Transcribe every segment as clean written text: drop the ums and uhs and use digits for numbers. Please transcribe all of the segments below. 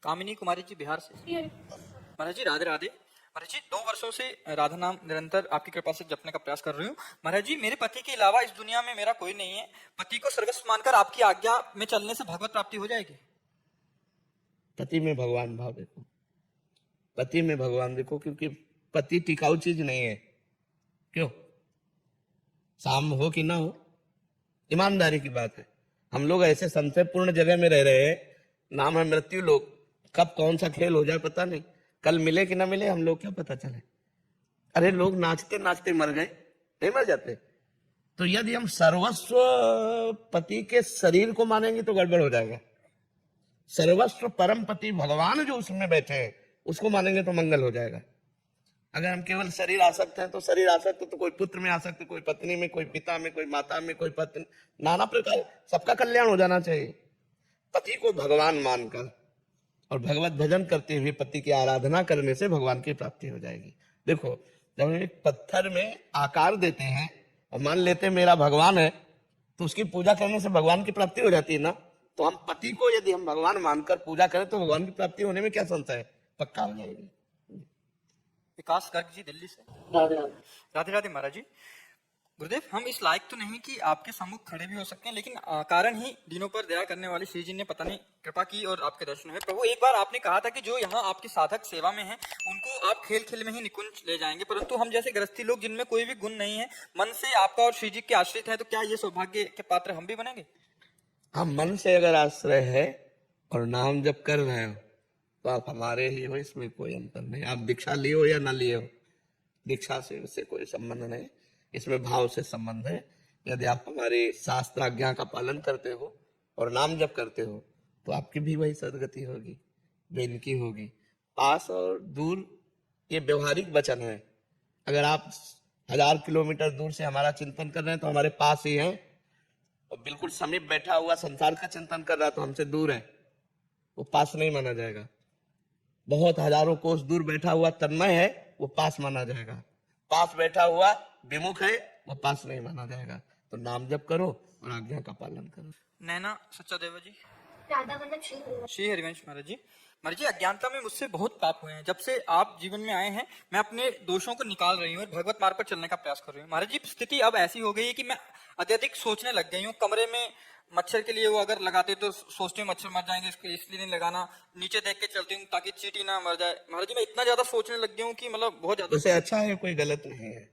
कामिनी कुमारी जी बिहार से। महाराज जी राधे राधे। महाराज जी 2 वर्षों से राधा नाम निरंतर आपकी कृपा से जपने का प्रयास कर रही हूँ। महाराज जी मेरे पति के अलावा इस दुनिया में मेरा कोई नहीं है। पति को सर्वस्व मानकर आपकी आज्ञा में चलने से भगवत प्राप्ति हो जाएगी। पति में भगवान भाव देखो, पति में भगवान देखो, क्योंकि पति टिकाऊ चीज नहीं है। क्यों? शाम हो कि ना हो, ईमानदारी की बात है। हम लोग ऐसे संशयपूर्ण जगह में रह रहे हैं, नाम है मृत्यु लोक। कब कौन सा खेल हो जाए पता नहीं, कल मिले कि ना मिले हम लोग क्या पता चले। अरे लोग नाचते नाचते मर गए, नहीं मर जाते? तो यदि हम सर्वस्व पति के शरीर को मानेंगे तो गड़बड़ हो जाएगा। सर्वस्व परम पति भगवान जो उसमें बैठे हैं उसको मानेंगे तो मंगल हो जाएगा। अगर हम केवल शरीर आसक्त हैं तो शरीर आसक्त तो कोई पुत्र में आसक्त, कोई पत्नी में, कोई पिता में, कोई माता में, कोई पत्नी, नाना प्रकार, सबका कल्याण हो जाना चाहिए। पति को भगवान मानकर और भगवत भजन करते हुए पति की आराधना करने से भगवान की प्राप्ति हो जाएगी। देखो, जब हम एक पत्थर में आकार देते हैं और मान लेते हैं मेरा भगवान है, तो उसकी पूजा करने से भगवान की प्राप्ति हो जाती है ना। तो हम पति को यदि हम भगवान मानकर पूजा करें तो भगवान की प्राप्ति होने में क्या संशय है, पक्का हो जाएगी। विकास गर्ग जी दिल्ली से। राधे राधे। महाराज जी गुरुदेव, हम इस लायक तो नहीं कि आपके सम्मुख खड़े भी हो सकते हैं, लेकिन कारण ही दीनों पर दया करने वाले श्री जी ने पता नहीं कृपा की और आपके दर्शन हुए। प्रभु, एक बार आपने कहा था कि जो यहाँ आपके साधक सेवा में हैं उनको आप खेल खेल में ही निकुंज ले जाएंगे, परंतु हम जैसे गृहस्थी लोग जिनमें कोई भी गुण नहीं है, मन से आपका और श्री जी के आश्रित है, तो क्या ये सौभाग्य के पात्र हम भी बनेंगे? हम मन से अगर आश्रय है और नाम जब कर रहे हो तो आप हमारे ही हो, इसमें कोई अंतर नहीं। आप दीक्षा लिए हो या ना लिए हो, दीक्षा से इससे कोई संबंध नहीं, इसमें भाव से संबंध है। यदि आप हमारे शास्त्र आज्ञा का पालन करते हो और नाम जप करते हो तो आपकी भी वही सदगति होगी जो इनकी होगी। पास और दूर ये व्यवहारिक वचन है। अगर आप 1000 किलोमीटर दूर से हमारा चिंतन कर रहे हैं तो हमारे पास ही है, और बिल्कुल समीप बैठा हुआ संसार का चिंतन कर रहा है तो हमसे दूर है, वो पास नहीं माना जाएगा। बहुत हजारों कोस दूर बैठा हुआ तन्मय है, वो पास माना जाएगा। पास बैठा हुआ विमुख है, वो पास नहीं माना जाएगा। तो नाम जप करो और आज्ञा का पालन करो। नैना सच्चा देवा जी। श्री हरिवंश। महाराज जी, महाराज जी अज्ञानता में मुझसे बहुत पाप हुए हैं। जब से आप जीवन में आए हैं मैं अपने दोषों को निकाल रही हूँ और भगवत मार्ग पर चलने का प्रयास कर रही हूँ। महाराज जी स्थिति अब ऐसी हो गई है कि मैं अत्यधिक सोचने लग गई हूँ। कमरे में मच्छर के लिए वो अगर लगाते तो सोचते मच्छर मर जाएंगे, इसलिए नहीं लगाना। नीचे देख के चलती हूँ ताकि चींटी ना मर जाए। महाराज जी मैं इतना ज्यादा सोचने लग गई हूँ कि मतलब बहुत ज्यादा। उसे अच्छा है, कोई गलत नहीं है,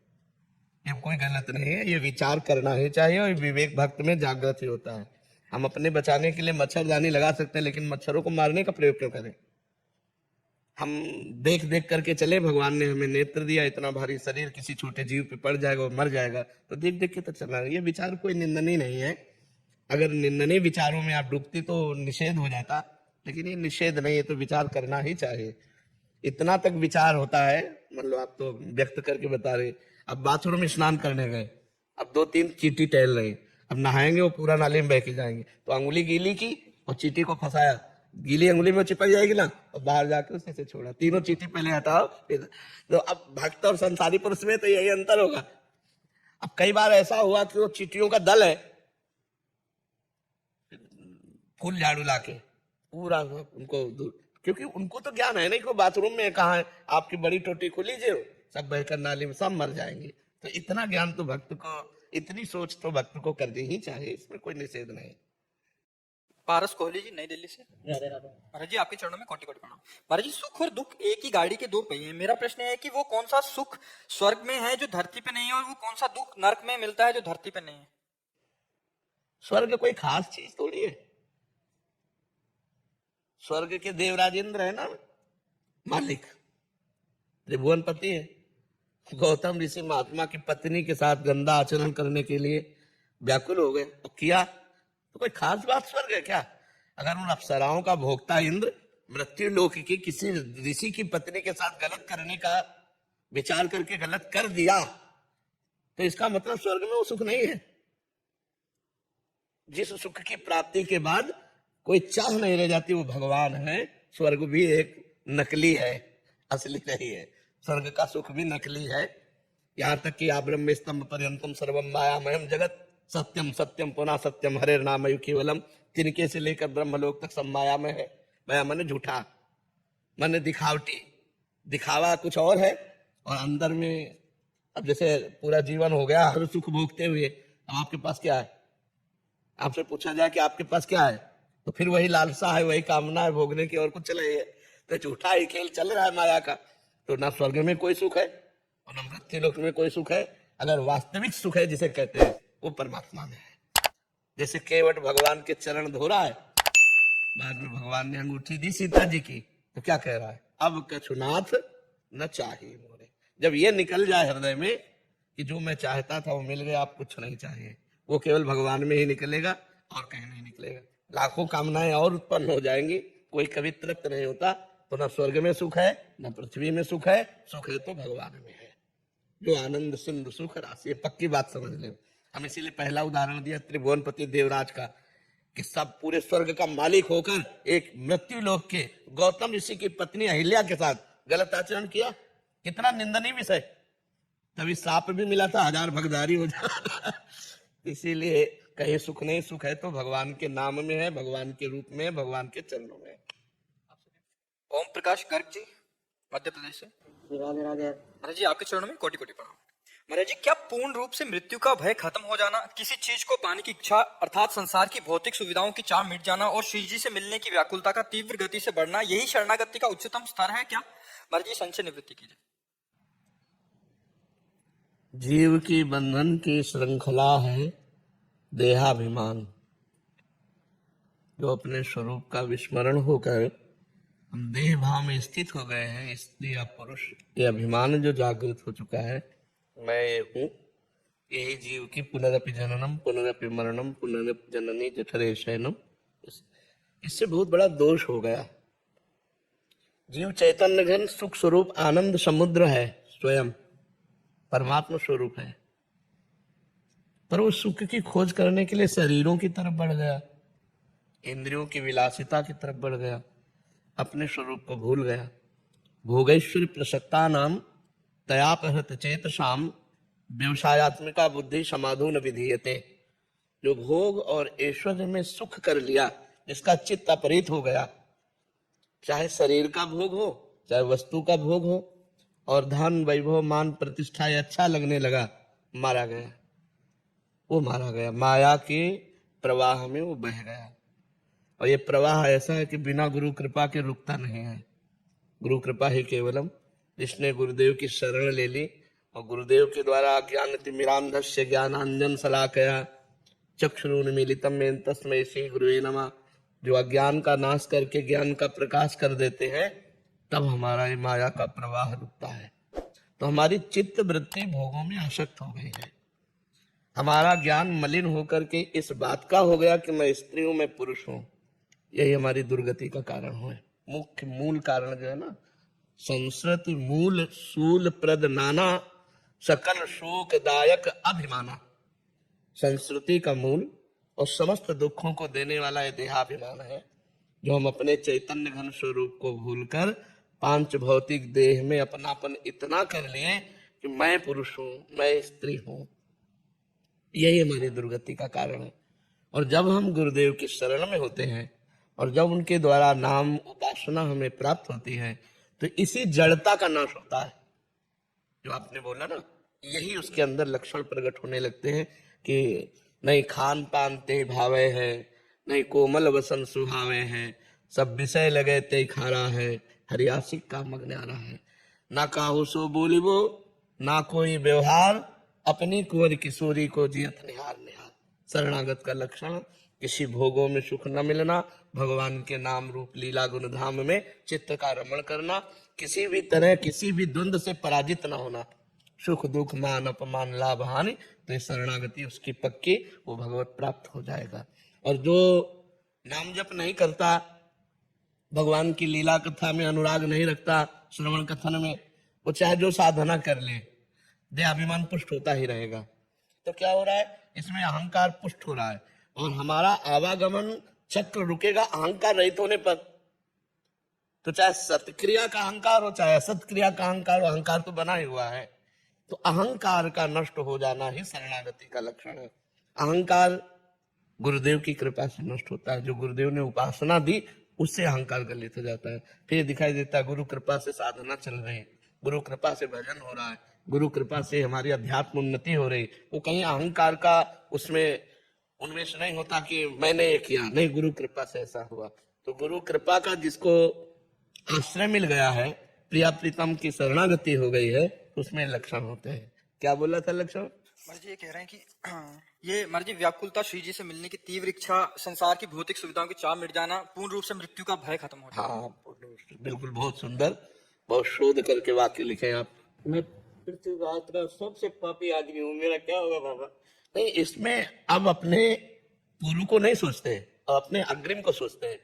ये कोई गलत नहीं है। ये विचार करना ही चाहिए और विवेक भक्त में जागृत ही होता है। हम अपने बचाने के लिए मच्छरदानी लगा सकते हैं, लेकिन मच्छरों को मारने का प्रयोग क्यों करें? हम देख देख करके चले, भगवान ने हमें नेत्र दिया, इतना भारी शरीर किसी छोटे जीव पे पड़ जाएगा और मर जाएगा, तो देख देख के तो चलना है। ये विचार कोई निंदनीय नहीं है। अगर निंदनीय विचारों में आप डूबती तो निषेध हो जाता, लेकिन ये निषेध नहीं है, तो विचार करना ही चाहिए। इतना तक विचार होता है, मतलब आप तो व्यक्त करके बता रहे। अब बाथरूम में स्नान करने गए, अब 2-3 चींटी टहल रही, अब नहाएंगे वो पूरा नाले में बह के जाएंगे, तो अंगुली गीली की और चींटी को फंसाया, गीली अंगुली में चिपक जाएगी ना, और बाहर जाकर उसे से छोड़ा। तीनों चींटी पहले हटाओ। तो अब भक्त और संसारी पुरुष में तो यही अंतर होगा। अब कई बार ऐसा हुआ कि वो चींटियों का दल है, फूल झाड़ू लाके पूरा उनको दूर, क्योंकि उनको तो ज्ञान है नहीं को बाथरूम में कहा है आपकी बड़ी टोटी खुली जो सब बहकर नाली में सब मर जाएंगे। तो इतना ज्ञान तो भक्त को, इतनी सोच तो भक्त को करनी ही चाहिए, इसमें कोई निषेध नहीं। पारस कोहली जी नई दिल्ली से। महाराज जी आपके चरणों में कोटि कोटि प्रणाम। महाराज जी सुख और दुख एक ही गाड़ी के 2 पहिए हैं। मेरा प्रश्न है कि वो कौन सा सुख स्वर्ग में है जो धरती पे नहीं है, और वो कौन सा दुख नरक में मिलता है जो धरती पे नहीं है? स्वर्ग कोई खास चीज थोड़ी है। स्वर्ग के देवराज इंद्र है ना मालिक, त्रिभुवनपति है। गौतम ऋषि महात्मा की पत्नी के साथ गंदा आचरण करने के लिए व्याकुल हो गए, तो किया, तो कोई खास बात स्वर्ग है क्या? अगर उन अप्सराओं का भोक्ता इंद्र मृत्यु लोक की किसी ऋषि की पत्नी के साथ गलत करने का विचार करके गलत कर दिया, तो इसका मतलब स्वर्ग में वो सुख नहीं है। जिस सुख की प्राप्ति के बाद कोई चाह नहीं रह जाती, वो भगवान है। स्वर्ग भी एक नकली है, असली नहीं है। स्वर्ग का सुख भी नकली है। यहाँ तक कि आप ब्रह्म स्तंभ पर्यंतम सर्वम मायामयम जगत सत्यम सत्यम पुनः सत्यम हरे नाम केवलम, तिनके से लेकर ब्रह्मलोक तक सब माया में है। माया माने झूठा, माने दिखावटी, दिखावा कुछ और है और अंदर में, अब जैसे पूरा जीवन हो गया हर सुख भोगते हुए, अब आपके पास क्या है? आपसे पूछा जाए कि आपके पास क्या है, तो फिर वही लालसा है, वही कामना है भोगने की, और कुछ चल रही है। तो झूठा ही खेल चल रहा है माया का। तो ना स्वर्ग में कोई सुख है और न मृत्यु लोक में कोई सुख है। अगर वास्तविक सुख है जिसे कहते हैं, वो परमात्मा में है। जैसे केवट भगवान के चरण धो रहा है, बाद में भगवान ने अंगूठी दी सीता जी की, तो क्या कह रहा है? अब कछुनाथ न चाहिए मोरे। जब ये निकल जाए हृदय में कि जो मैं चाहता था वो मिल गया, आप कुछ नहीं चाहिए, वो केवल भगवान में ही निकलेगा और कहीं नहीं निकलेगा। लाखों कामनाएं और उत्पन्न हो जाएंगी, कोई कभी तृप्त नहीं होता। तो न स्वर्ग में सुख है, न पृथ्वी में सुख है, सुख है तो भगवान में है, जो आनंद सिंधु सुख राशि। पक्की बात समझ ले। हम इसीलिए पहला उदाहरण दिया त्रिभुवनपति देवराज का, कि सब पूरे स्वर्ग का मालिक होकर एक मृत्यु लोक के गौतम ऋषि की पत्नी अहिल्या के साथ गलत आचरण किया। कितना निंदनीय विषय। तभी साप भी मिला था, 1000 भगदारी हो जा। इसीलिए कहीं सुख नहीं, सुख है तो भगवान के नाम में है, भगवान के रूप में, भगवान के चरणों में। ओम प्रकाश गर्ग जी, मध्य प्रदेश से। राधे राधे। महाराज जी, आपके चरणों में कोटि कोटि प्रणाम। महाराज जी, क्या पूर्ण रूप से मृत्यु का भय खत्म हो जाना, किसी चीज को पाने की इच्छा अर्थात संसार की भौतिक सुविधाओं की चाह मिट जाना और श्री जी से मिलने की व्याकुलता का तीव्र गति से बढ़ना, यही शरणागति का उच्चतम स्तर है क्या? महाराज जी, संशय निवृत्ति कीजिए। जीव की बंधन की श्रृंखला है देहाभिमान, जो अपने स्वरूप का विस्मरण होकर हम देह भाव में स्थित हो गए हैं, स्त्री या पुरुष, ये अभिमान जो जागृत हो चुका है, मैं ये हूँ, यही जीव की पुनरपि जननम पुनरपि मरणम पुनरपि जननी जठरे शयनम, इससे बहुत बड़ा दोष हो गया। जीव चैतन्य घन सुख स्वरूप आनंद समुद्र है, स्वयं परमात्मा स्वरूप है, पर वो सुख की खोज करने के लिए शरीरों की तरफ बढ़ गया, इंद्रियों की विलासिता की तरफ बढ़ गया, अपने स्वरूप को भूल गया। भोगैश्वर्य प्रसक्ता नाम तयापहृत चेतसाम व्यवसायत्मिका बुद्धि समाधून विधीयते। जो भोग और ऐश्वर्य में सुख कर लिया, जिसका चित्त अपहृत हो गया, चाहे शरीर का भोग हो, चाहे वस्तु का भोग हो, और धन वैभव मान प्रतिष्ठा अच्छा लगने लगा, मारा गया, वो मारा गया, माया के प्रवाह में वो बह गया। और ये प्रवाह ऐसा है कि बिना गुरु कृपा के रुकता नहीं है। गुरु कृपा ही केवलम। जिसने गुरुदेव की शरण ले ली और गुरुदेव के द्वारा ज्ञान तिमिरांधस्य ज्ञानांजन शलाकया चक्षुरुन्मीलितम मेन तस्मै श्री गुरुवे नमः, जो अज्ञान का नाश करके ज्ञान का प्रकाश कर देते हैं, तब हमारा ये माया का प्रवाह रुकता है। तो हमारी चित्त वृत्ति भोगों में आसक्त हो गई है। हमारा ज्ञान मलिन होकर के इस बात का हो गया कि मैं स्त्री हूं, मैं पुरुष हूं। यही हमारी दुर्गति का कारण है। मुख्य मूल कारण जो है ना, संस्कृति मूल सूल प्रद नाना सकल शोकदायक अभिमाना। संस्कृति का मूल और समस्त दुखों को देने वाला यह देहाभिमान है, जो हम अपने चैतन्य घन स्वरूप को भूलकर पांच भौतिक देह में अपनापन इतना कर लिए कि मैं पुरुष हूं, मैं स्त्री हूं। यही हमारी दुर्गति का कारण है। और जब हम गुरुदेव की शरण में होते हैं और जब उनके द्वारा नाम उपासना हमें प्राप्त होती है, तो इसी जड़ता का नाश होता है। जो आपने बोला ना, यही उसके अंदर लक्षण प्रकट होने लगते हैं कि नहीं खान पान ते भावे है, नहीं कोमल वसन सुहावे है, सब विषय लगे ते खारा है, हरियासिक का मगन्यारा है, ना काहू सो बोलिबो ना कोई व्यवहार, अपनी कुंवर किशोरी को जियत निहार निहार। शरणागत का लक्षण किसी भोगों में सुख न मिलना, भगवान के नाम रूप लीला गुण धाम में चित्त का रमण करना, किसी भी तरह किसी भी द्वंद से पराजित न होना, सुख दुख मान अपमान लाभ हानि, तो ये शरणागति उसकी पक्की, वो भगवत प्राप्त हो जाएगा। और जो नाम जप नहीं करता, भगवान की लीला कथा में अनुराग नहीं रखता, श्रवण कथन में, वो चाहे जो साधना कर ले, देहाभिमान पुष्ट होता ही रहेगा। तो क्या हो रहा है, इसमें अहंकार पुष्ट हो रहा है और हमारा आवागमन चक्र रुकेगा अहंकार रहित होने पर। तो चाहे सत्क्रिया का अहंकार हो चाहे असत्क्रिया का अहंकार हो, अहंकार तो बना ही हुआ है। तो अहंकार का नष्ट हो जाना ही शरणागति का लक्षण है। अहंकार गुरुदेव की कृपा से नष्ट होता है। जो गुरुदेव ने उपासना दी उससे अहंकार गलित हो जाता है। फिर दिखाई देता है गुरु कृपा से साधना चल रही है, गुरु कृपा से भजन हो रहा है, गुरु कृपा से हमारी अध्यात्म उन्नति हो रही। वो कहीं अहंकार का उसमें उन्मेष नहीं होता कि मैंने ये किया, नहीं, गुरु कृपा से ऐसा हुआ। तो गुरु कृपा का जिसको आश्रय मिल गया है, प्रिया प्रीतम की शरणागति हो गई है, उसमें लक्षण होते हैं। क्या बोला था लक्षण? महाराज जी ये कह रहे हैं कि ये महाराज जी व्याकुलता श्री जी से मिलने की तीव्र इच्छा, संसार की भौतिक सुविधाओं की चाह मिट जाना, पूर्ण रूप से मृत्यु का भय खत्म हो जाना। हाँ, बिल्कुल, बहुत सुंदर, बहुत शोध करके वाक्य लिखे आप। मैं पृथ्वी का सबसे पापी आदमी हूँ, मेरा क्या होगा बाबा? नहीं, इसमें अब अपने पूर्व को नहीं सोचते, अब अपने अग्रिम को सोचते हैं।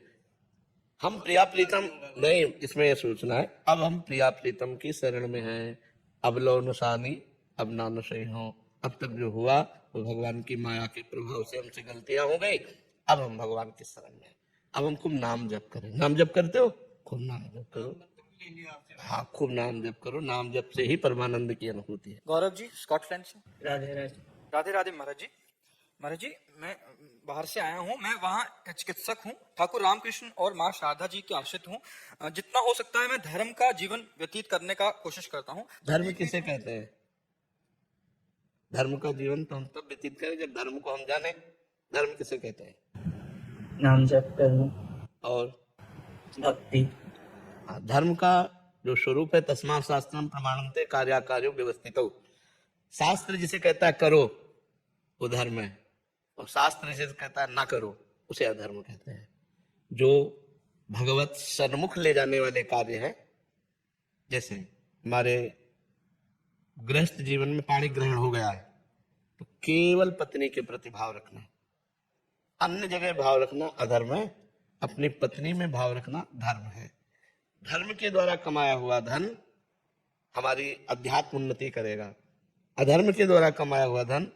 हम प्रिया प्रीतम नहीं, इसमें यह सोचना है, अब हम प्रिया प्रीतम की शरण में हैं। अब लो नसानी, अब ना नशे हो। अब तक जो हुआ वो भगवान की माया के प्रभाव से हमसे गलतियां हो गई। अब हम भगवान की शरण में हैं। अब हम खूब नाम जप करें। नाम जप करते हो? खूब नाम जप करो। हाँ, खूब नाम जप करो। नाम जप से ही परमानंद की अनुभूति है। गौरव जी स्कॉटलैंड से। राधे राधे। राधे राधे महाराज जी। महाराज जी मैं बाहर से आया हूँ, मैं वहाँ चिकित्सक हूँ, ठाकुर रामकृष्ण और माँ शारदा जी के आश्रित हूँ। जितना हो सकता है मैं धर्म का जीवन व्यतीत करने का कोशिश करता हूँ। धर्म किसे कहते हैं? धर्म का जीवन तो हम तब व्यतीत करें जब धर्म को हम जाने। धर्म किसे कहते हैं? नाम जप करना और भक्ति। धर्म का जो स्वरूप है, तस्मात् शास्त्रम प्रमाणन्ते कार्याकार्यो व्यवस्थितो। शास्त्र जिसे कहता है करो वो धर्म है, और शास्त्र जिसे कहता है ना करो उसे अधर्म कहते हैं। जो भगवत सन्मुख ले जाने वाले कार्य हैं, जैसे हमारे गृहस्थ जीवन में पाणी ग्रहण हो गया है तो केवल पत्नी के प्रति भाव रखना, अन्य जगह भाव रखना अधर्म है, अपनी पत्नी में भाव रखना धर्म है। धर्म के द्वारा कमाया हुआ धन हमारी अध्यात्म उन्नति करेगा, अधर्म के द्वारा कमाया हुआ धन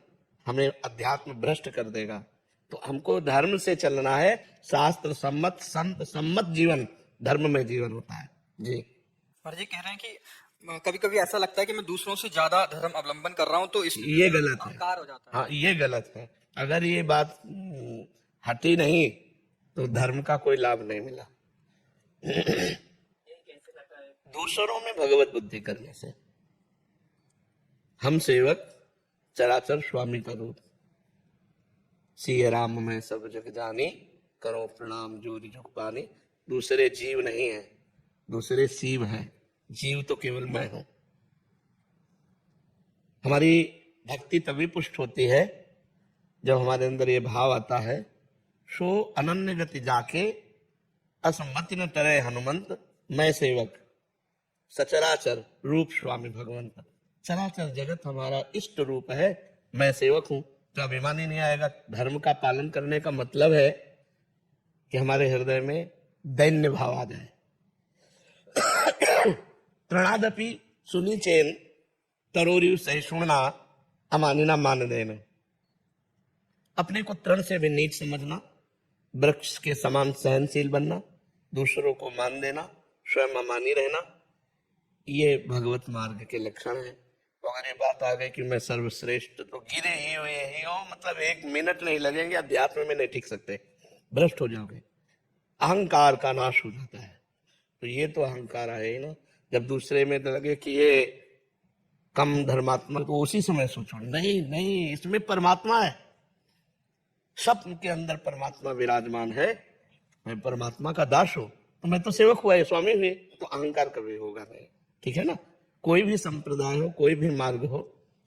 हमें अध्यात्म भ्रष्ट कर देगा। तो हमको धर्म से चलना है। शास्त्र सम्मत, संत सम्मत जीवन धर्म में जीवन होता है जी। महाराज जी कह रहे हैं कि कभी कभी ऐसा लगता है कि मैं दूसरों से ज्यादा धर्म अवलंबन कर रहा हूँ, तो इसमें ये गलत है। अहंकार हो जाता है। हाँ, ये गलत है। अगर ये बात हटी नहीं तो धर्म का कोई लाभ नहीं मिला। दूसरों में भगवत बुद्धि करने से। हम सेवक चराचर स्वामी का रूप, सिय राम में सब जग जानी, करो प्रणाम जोरी जुग पानी। दूसरे जीव नहीं है, दूसरे शिव हैं, जीव तो केवल मैं हूं। हमारी भक्ति तभी पुष्ट होती है जब हमारे अंदर ये भाव आता है, सो अनन्य गति जाके असमति न टरे हनुमंत, मैं सेवक सचराचर रूप स्वामी भगवंत। चराचर जगत हमारा इष्ट रूप है, मैं सेवक हूं। तो अभिमान ही नहीं आएगा। धर्म का पालन करने का मतलब है कि हमारे हृदय में दैन्य भाव आ जाए। प्रणादपि सुनी चेन तरोरी सहिष्णुना अमानिना मान देना। अपने को तृण से भी नीच समझना, वृक्ष के समान सहनशील बनना, दूसरों को मान देना, स्वयं अमानी रहना, ये भगवत मार्ग के लक्षण है। तो अगर ये बात आ गई कि मैं सर्वश्रेष्ठ, तो गिरे ही हुए ही हो, मतलब एक मिनट नहीं लगेंगे, अध्यात्म में नहीं टिक सकते, भ्रष्ट हो जाओगे। अहंकार का नाश हो जाता है। तो ये तो अहंकार है ही ना। जब दूसरे में लगे कि ये कम धर्मात्मा, तो उसी समय सोचो नहीं नहीं, इसमें परमात्मा है, स्वप्न के अंदर परमात्मा विराजमान है, मैं परमात्मा का दास हूं, तो मैं तो सेवक हुआ है, स्वामी हुए, तो अहंकार कभी होगा नहीं। ठीक है ना। कोई भी संप्रदाय हो, कोई भी मार्ग हो,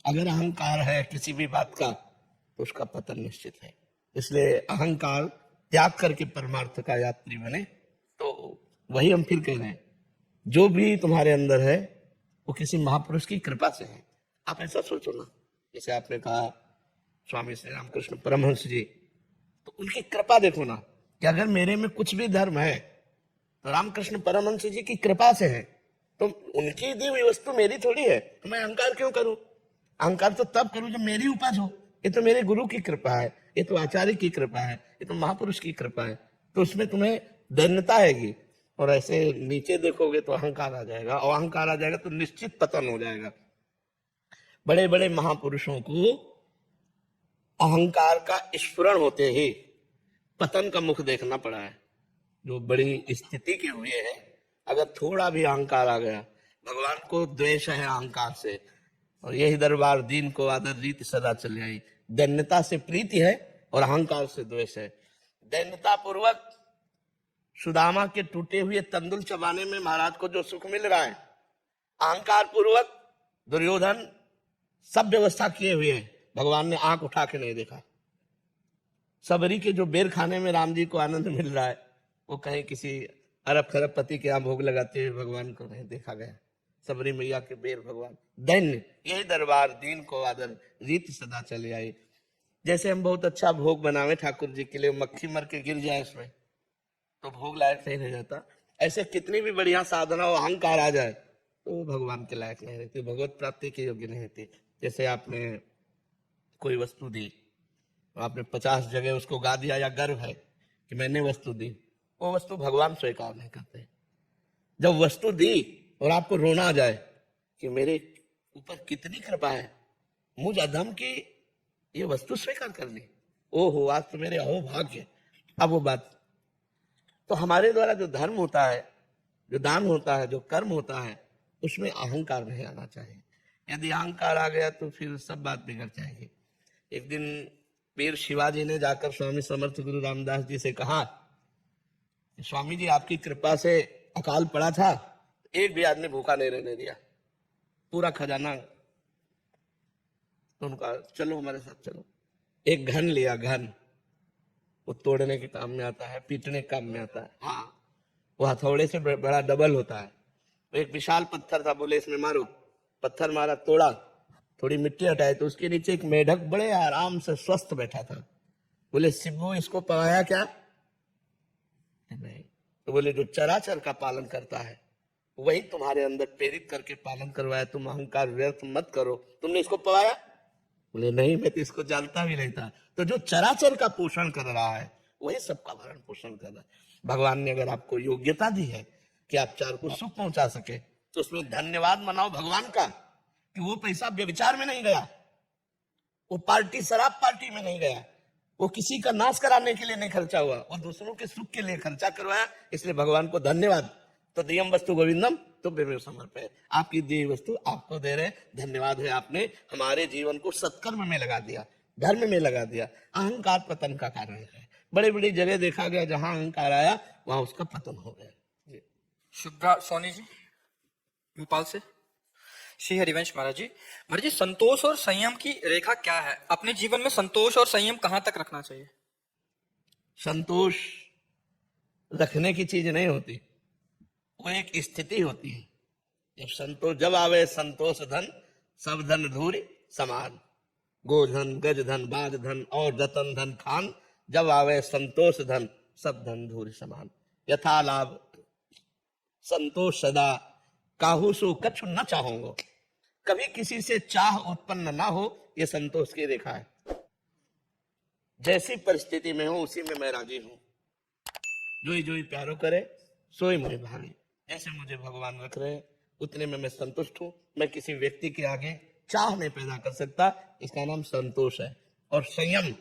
अगर अहंकार है किसी भी बात का तो उसका पतन निश्चित है। इसलिए अहंकार त्याग करके परमार्थ का यात्री बने। तो वही हम फिर कह रहे हैं, जो भी तुम्हारे अंदर है वो किसी महापुरुष की कृपा से है। आप ऐसा सोचो ना, जैसे आपने कहा स्वामी श्री रामकृष्ण परमहंस जी, तो उनकी कृपा देखो ना, कि अगर मेरे में कुछ भी धर्म है तो रामकृष्ण परमहंस जी की कृपा से है। तो उनकी दी हुई वस्तु मेरी थोड़ी है, तो मैं अहंकार क्यों करूं? अहंकार तो तब करूं जब मेरी उपज हो। ये तो मेरे गुरु की कृपा है, ये तो आचार्य की कृपा है, ये तो महापुरुष की कृपा है। तो उसमें तुम्हें दैन्यता आएगी, और ऐसे नीचे देखोगे तो अहंकार आ जाएगा, और अहंकार आ जाएगा तो निश्चित पतन हो जाएगा। बड़े बड़े महापुरुषों को अहंकार का स्फुरण होते ही पतन का मुख देखना पड़ा है। जो बड़ी स्थिति के हुए हैं, अगर थोड़ा भी अहंकार आ गया, भगवान को द्वेष है अहंकार से, और यही दरबार दीन को आदर रीति सदा चले आई। दैन्यता से प्रीति है और अहंकार से द्वेष है। दैन्यता पूर्वक सुदामा के टूटे हुए तंदुल चबाने में महाराज को जो सुख मिल रहा है, अहंकार पूर्वक दुर्योधन सब व्यवस्था किए हुए हैं, भगवान ने आंख उठा के नहीं देखा। सबरी के जो बेर खाने में राम जी को आनंद मिल रहा है, वो कहीं किसी अरब खरब पति के यहाँ भोग लगाते हुए भगवान को नहीं देखा गया। सबरी मैया के बेर भगवान दैन्य, यही दरबार दीन को आदर रीति सदा चले आई। जैसे हम बहुत अच्छा भोग बनावे ठाकुर जी के लिए, मक्खी मर के गिर जाए उसमें तो भोग लायक नहीं रह जाता, ऐसे कितनी भी बढ़िया साधना हो, अहंकार आ जाए तो वो भगवान के लायक नहीं रहती, भगवत प्राप्ति के योग्य नहीं रहती। जैसे आपने कोई वस्तु दी, आपने 50 जगह उसको गा दिया या गर्व है कि मैंने वस्तु दी, वो वस्तु भगवान स्वीकार नहीं करते। जब वस्तु दी और आपको रोना आ जाए कि मेरे ऊपर कितनी कृपा है, मुझ अधम की ये वस्तु स्वीकार कर ली, ओहो आज तो मेरे अहो भाग्य। अब वो बात, तो हमारे द्वारा जो धर्म होता है, जो दान होता है, जो कर्म होता है, उसमें अहंकार नहीं आना चाहिए। यदि अहंकार आ गया तो फिर सब बात बिगड़ जाएगी। एक दिन वीर शिवाजी ने जाकर स्वामी समर्थ गुरु रामदास जी से कहा, स्वामी जी आपकी कृपा से अकाल पड़ा था, एक भी आदमी भूखा नहीं रहने दिया, पूरा खजाना। तो उनका चलो हमारे साथ चलो। एक घन लिया, घन वो तोड़ने के काम में आता है, पीटने के काम में आता है, हाँ वो हथौड़े से बड़ा डबल होता है। तो एक विशाल पत्थर था, बोले इसमें मारो, पत्थर मारा, तोड़ा, थोड़ी मिट्टी हटाई तो उसके नीचे एक मेढक बड़े आराम से स्वस्थ बैठा था। बोले शिवू इसको पवाया क्या? नहीं। तो बोले जो चराचर का पालन करता है वही तुम्हारे अंदर प्रेरित करके पालन करवाया, तुम अहंकार व्यर्थ मत करो, तुमने इसको पवाया? बोले नहीं, मैं तो इसको जानता भी नहीं था। तो जो चराचर का पोषण कर रहा है वही सबका भरण पोषण कर रहा है। भगवान ने अगर आपको योग्यता दी है कि आप चार को सुख पहुंचा सके तो उसमें धन्यवाद मनाओ भगवान का कि वो पैसा व्यभिचार में नहीं गया, वो पार्टी शराब पार्टी में नहीं गया, वो किसी का नाश कराने के लिए नहीं खर्चा हुआ, वो दूसरों के सुख के लिए खर्चा करवाया। इसलिए भगवान को धन्यवाद। तो दियम वस्तु गोविंदम तो बेमेव समर्पय, आपकी दी वस्तु आपको दे रहे, धन्यवाद है, आपने हमारे जीवन को सत्कर्म में लगा दिया, धर्म में लगा दिया। अहंकार पतन का कारण है। बड़ी बड़ी जगह देखा गया जहां अहंकार आया वहां उसका पतन हो गया। शुभ्रा सोनी जी भोपाल से। श्री हरिवंश महाराज जी, संतोष और संयम की रेखा क्या है? अपने जीवन में संतोष और संयम कहां तक रखना चाहिए? संतोष रखने की चीज नहीं होती, वो एक स्थिति होती है। जब संतोष जब आवे, संतोष धन सब धन धूरी समान, गोधन गज धन बाज धन और रतन धन खान, जब आवे संतोष धन सब धन धूरी समान। यथा लाभ संतोष सदा, काहू सो कछु न चाहूंगो, कभी किसी से चाह उत्पन्न ना हो, ये संतोष की रेखा है। जैसी परिस्थिति में हूं उसी में मैं राजी हूं, जो ही प्यारो करे सोई मुझे भावी। जैसे मुझे भगवान रख रहे उतने में मैं संतुष्ट हूं, मैं किसी व्यक्ति के आगे चाह नहीं पैदा कर सकता, इसका नाम संतोष है। और संयम,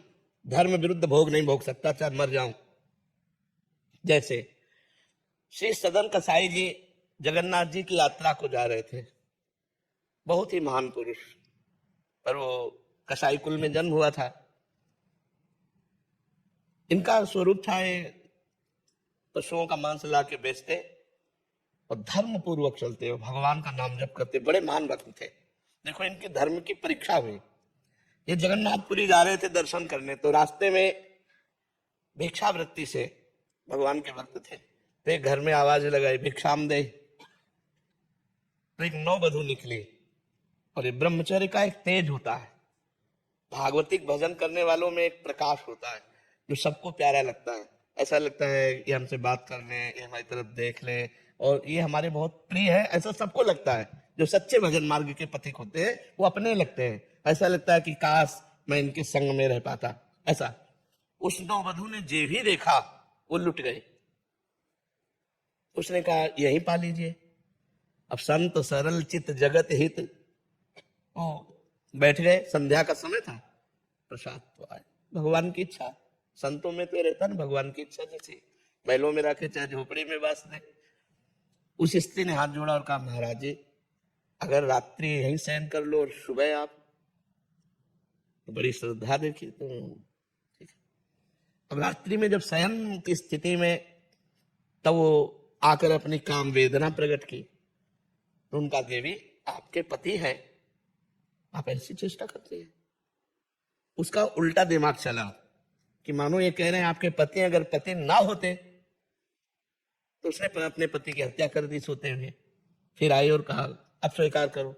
धर्म विरुद्ध भोग नहीं भोग सकता चाहे मर जाऊं। जैसे श्री सदन कसाई जी जगन्नाथ जी की यात्रा को जा रहे थे, बहुत ही महान पुरुष, पर वो कसाई कुल में जन्म हुआ था। इनका स्वरूप था ये पशुओं का मांस ला के बेचते और धर्म पूर्वक चलते हो, भगवान का नाम जप करते, बड़े महान भक्त थे। देखो इनके धर्म की परीक्षा हुई। ये जगन्नाथपुरी जा रहे थे दर्शन करने, तो रास्ते में भिक्षावृत्ति से, भगवान के भक्त थे, तो एक घर में आवाज लगाई भिक्षाम दे, तो एक नौवधू निकली। और ये ब्रह्मचर्य का एक तेज होता है, भागवतिक भजन करने वालों में एक प्रकाश होता है जो सबको प्यारा लगता है। ऐसा लगता है कि हमसे बात कर ले, ये हमारी तरफ देख ले और ये हमारे बहुत प्रिय है, ऐसा सबको लगता है। जो सच्चे भजन मार्ग के पथिक होते हैं वो अपने लगते हैं, ऐसा लगता है कि काश मैं इनके संग में रह पाता। ऐसा उस नौवधू ने जे भी देखा वो लुट गए। उसने कहा यही पा लीजिए। अब संत सरल चित जगत हित, बैठ गए। संध्या का समय था, प्रसाद तो आए, भगवान की इच्छा, संतों में तो रहता ना भगवान की इच्छा जैसी। बैलों में रखे चाहे झोपड़ी में बांस दे। उस स्त्री ने हाथ जोड़ा और कहा, महाराज जी अगर रात्रि यहीं शयन कर लो और सुबह आप, तो बड़ी श्रद्धा देखी तो ठीक है। अब रात्रि में जब शयन की स्थिति में तब वो आकर अपनी काम वेदना प्रकट की, तो उनका, देवी आपके पति है, आप ऐसी चेष्टा करते हैं। उसका उल्टा दिमाग चला कि मानो ये कह रहे हैं आपके पति, अगर पति ना होते तो उसने अपने पति की हत्या कर दी सोते हुए। फिर आई और कहा, अब स्वीकार करो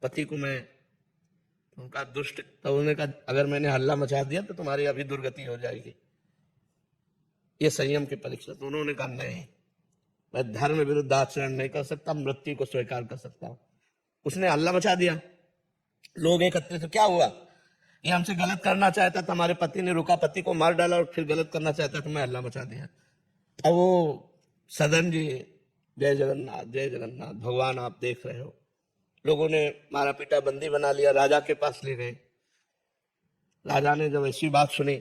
पति को मैं, उनका दुष्ट, तो उन्होंने कहा अगर मैंने हल्ला मचा दिया तो तुम्हारी अभी दुर्गति हो जाएगी, ये संयम की परीक्षा। तो उन्होंने कहा नहीं, मैं धर्म विरुद्ध आचरण नहीं कर सकता, मृत्यु को स्वीकार कर सकता हूं। उसने हल्ला मचा दिया, लोग एकत्रित, तो क्या हुआ, ये हमसे गलत करना चाहता था, हमारे पति ने रुका, पति को मार डाला और फिर गलत करना चाहता था, मैं हल्ला मचा दिया। अब वो सदन जी, जय जगन्नाथ जय जगन्नाथ, भगवान आप देख रहे हो, लोगों ने मारा पीटा, बंदी बना लिया, राजा के पास ले गए। राजा ने जब ऐसी बात सुनी,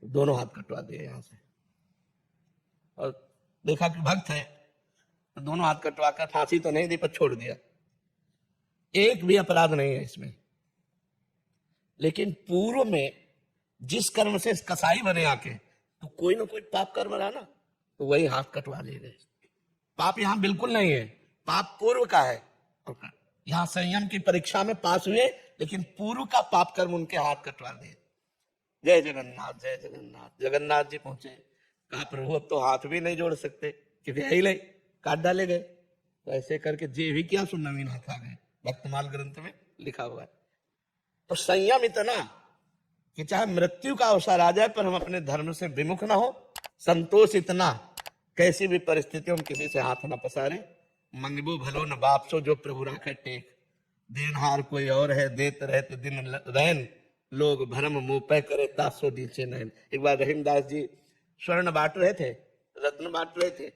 दोनों हाथ कटवा दिए यहां से, और देखा कि भक्त है तो दोनों हाथ कटवा कर, फांसी तो नहीं दी पर छोड़ दिया। एक भी अपराध नहीं है इसमें। लेकिन पूर्व में जिस कर्म से कसाई बने आके, तो कोई ना कोई पाप कर्म रहा ना, तो वही हाथ कटवा लिए गए। पाप यहाँ बिल्कुल नहीं है, पाप पूर्व का है। यहाँ संयम की परीक्षा में पास हुए, लेकिन पूर्व का पाप कर्म उनके हाथ कटवा दिए। जय जगन्नाथ जय जगन्नाथ। जगन्नाथ जी पहुंचे, कहा प्रभु अब तो हाथ भी नहीं जोड़ सकते, क्योंकि यही ले काट डाले गए। तो ऐसे करके जे भी किया सो नवीन हाथ आ गए, भक्तमाल ग्रंथ में लिखा हुआ है। तो संयम इतना कि चाहे मृत्यु का अवसर आ जाए पर हम अपने धर्म से विमुख ना हो। संतोष इतना, कैसी भी परिस्थितियों में किसी से हाथ न पसारे। मंगबो भलो न बाप सो, जो प्रभु राखे टेक। देनहार कोई और है, देत रहे तो दिन रैन। लोग भरम मुंह पे करे, तासो दीचे नैन। एक बार रहीमदास जी स्वर्ण बांट रहे थे, रत्न बांट रहे थे,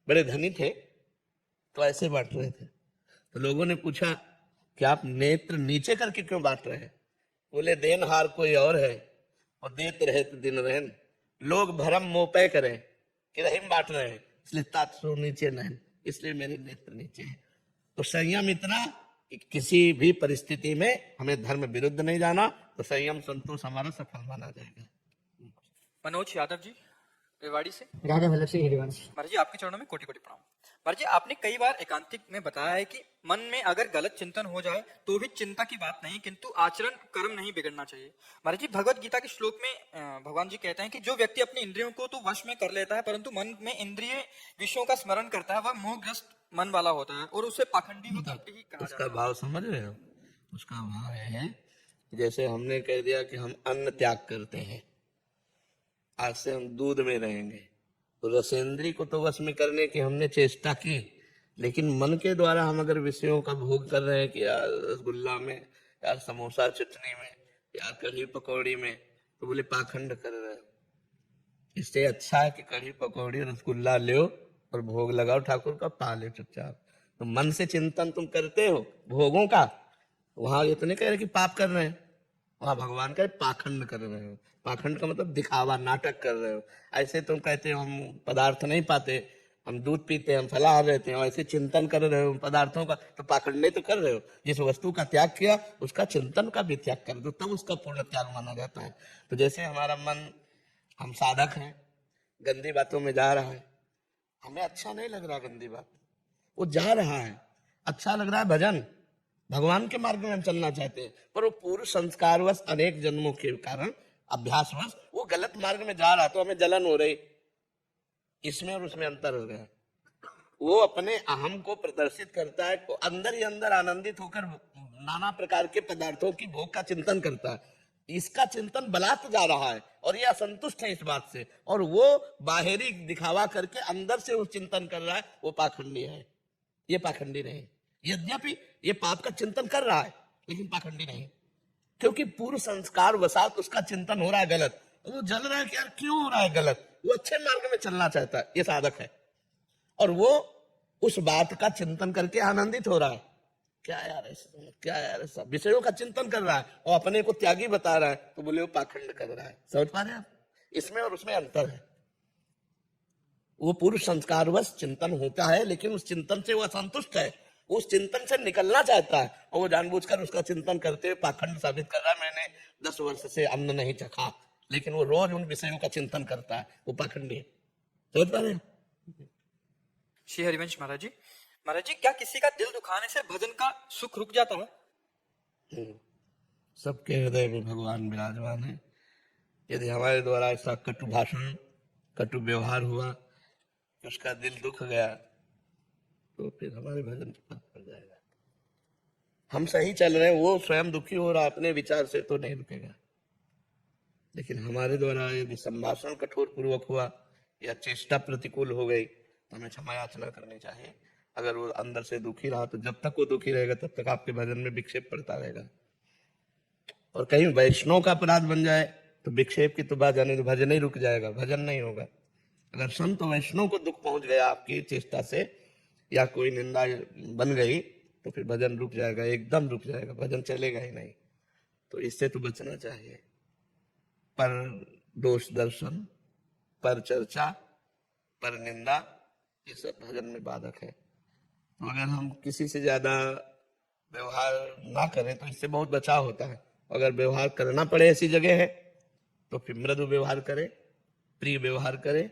बड़े धनी थे, तो ऐसे बांट रहे थे। तो लोगों ने पूछा कि आप नेत्र नीचे करके क्यों बांट रहे हैं? बोले देनहार कोई और है और देत रहे तो दिन रहन। लोग भरम मुंह पे करें कि रहीम बांट रहे हैं, इसलिए तासो नीचे नैन, इसलिए मेरे नेत्र नीचे है। तो संयम इतना कि किसी भी परिस्थिति में हमें धर्म विरुद्ध नहीं जाना, तो संयम संतोष हमारा सफल माना जाएगा। मनोज यादव जी रेवाड़ी से। राजा वल्लभ सिंह हरिवंश। महाराज जी आपके चरणों में कोटि कोटि प्रणाम। महाराज जी आपने कई बार एकांतिक में बताया है कि मन में अगर गलत चिंतन हो जाए तो भी चिंता की बात नहीं, किंतु आचरण कर्म नहीं बिगड़ना चाहिए। महाराज जी भगवत गीता के श्लोक में भगवान जी कहते हैं कि जो व्यक्ति अपनी इंद्रियों को तो वश में कर लेता है, परंतु मन में इंद्रिय विषयों का स्मरण करता है, वह मोहग्रस्त मन वाला होता है और उसे पाखंडी व कपटी ही कहा उसका जाता है। भाव समझ रहे हो? उसका भाव है जैसे हमने कह दिया कि हम अन्न त्याग करते हैं, आज से हम दूध में रहेंगे, तो रसेंद्री को तो वश में करने की हमने चेष्टा की, लेकिन मन के द्वारा हम अगर विषयों का भोग कर रहे हैं कि यार रसगुल्ला में, यार समोसा चटनी में, यार कढ़ी पकौड़ी में, तो बोले पाखंड कर रहे हो। इससे अच्छा है कि कढ़ी पकौड़ी रसगुल्ला लो और भोग लगाओ ठाकुर का, पा लो चुपचाप। तो मन से चिंतन तुम करते हो भोगों का, वहां ये तो नहीं कह रहे कि पाप कर रहे हैं, वहां भगवान का पाखंड कर रहे हो। पाखंड का मतलब दिखावा, नाटक कर रहे हो। ऐसे तुम कहते हो हम पदार्थ नहीं पाते, हम दूध पीते, हम फलाहार रहते हैं, ऐसे चिंतन कर रहे हो पदार्थों का, तो पाखंड तो कर रहे हो। जिस वस्तु का त्याग किया उसका चिंतन का भी त्याग कर दो, तब उसका पूर्ण त्याग माना जाता है। तो जैसे हमारा मन, हम साधक हैं, गंदी बातों में जा रहा है, हमें अच्छा नहीं लग रहा गंदी बात, वो जा रहा है, अच्छा लग रहा है भजन, भगवान के मार्ग में हम चलना चाहते हैं, पर वो पूर्व संस्कारवश अनेक जन्मों के कारण अभ्यासवश वो गलत मार्ग में जा रहा, तो हमें जलन हो रही। इसमें और उसमें अंतर हो गया। वो अपने अहम को प्रदर्शित करता है, तो अंदर ही अंदर आनंदित होकर नाना प्रकार के पदार्थों की भोग का चिंतन करता है। इसका चिंतन बलात् जा रहा है और ये असंतुष्ट है इस बात से, और वो बाहरी दिखावा करके अंदर से वो चिंतन कर रहा है, वो पाखंडी है। ये पाखंडी नहीं, यद्यपि ये पाप का चिंतन कर रहा है, लेकिन पाखंडी नहीं, क्योंकि पूर्व संस्कार वसात उसका चिंतन हो रहा है गलत, वो जल रहा है कि यार क्यों हो रहा है गलत, वो अच्छे मार्ग में चलना चाहता है, ये साधक है, और वो उस बात का चिंतन करके आनंदित हो रहा है। क्या यार ऐसा, क्या यार ऐसा, विषयों का चिंतन कर रहा है और अपने को त्यागी बता रहा है, तो बोले वो पाखंड कर रहा है। समझ पा रहे हैं आप? इसमें और उसमें अंतर है। वो पूर्व संस्कारवश चिंतन होता है, लेकिन उस चिंतन से वो असंतुष्ट है, उस चिंतन से निकलना चाहता है, और वो जानबूझकर उसका चिंतन करते हुए पाखंड साबित कर रहा है, मैंने 10 वर्ष से अन्न नहीं चखा, लेकिन वो रोज उन विषयों का चिंतन करता है, वो पाखंडी है। समझ पा रहे हैं? श्री हरिवंश महाराज जी क्या किसी का दिल दुखाने से भजन का सुख रुक जाता है? सबके हृदय में भगवान विराजमान है। यदि हमारे द्वारा ऐसा कटु भाषण, कटु व्यवहार हुआ, उसका दिल दुख गया, तो फिर हमारे भजन पर पड़ जाएगा। हम सही चल रहे हैं, वो स्वयं दुखी हो रहा अपने विचार से, तो नहीं रुकेगा। लेकिन हमारे द्वारा यदि संभाषण कठोर पूर्वक हुआ या चेष्टा प्रतिकूल हो गई, तो हमें क्षमा याचना करनी चाहिए। अगर वो अंदर से दुखी रहा, तो जब तक वो दुखी रहेगा तब तक आपके भजन में विक्षेप पड़ता रहेगा। और कहीं वैष्णव का अपराध बन जाए तो विक्षेप की तो बात जाने दो, भजन ही रुक जाएगा, भजन नहीं होगा। अगर संत वैष्णव को दुख पहुंच गया आपकी चेष्टा से, या कोई निंदा बन गई, तो फिर भजन रुक जाएगा, एकदम रुक जाएगा, भजन चलेगा ही नहीं। तो इससे तो बचना चाहिए। पर दोष दर्शन, पर चर्चा, पर निंदा, ये सब भजन में बाधक है। तो अगर हम किसी से ज्यादा व्यवहार ना करें तो इससे बहुत बचाव होता है। अगर व्यवहार करना पड़े ऐसी जगह है तो फिर मृदु व्यवहार करें, प्रिय व्यवहार करें,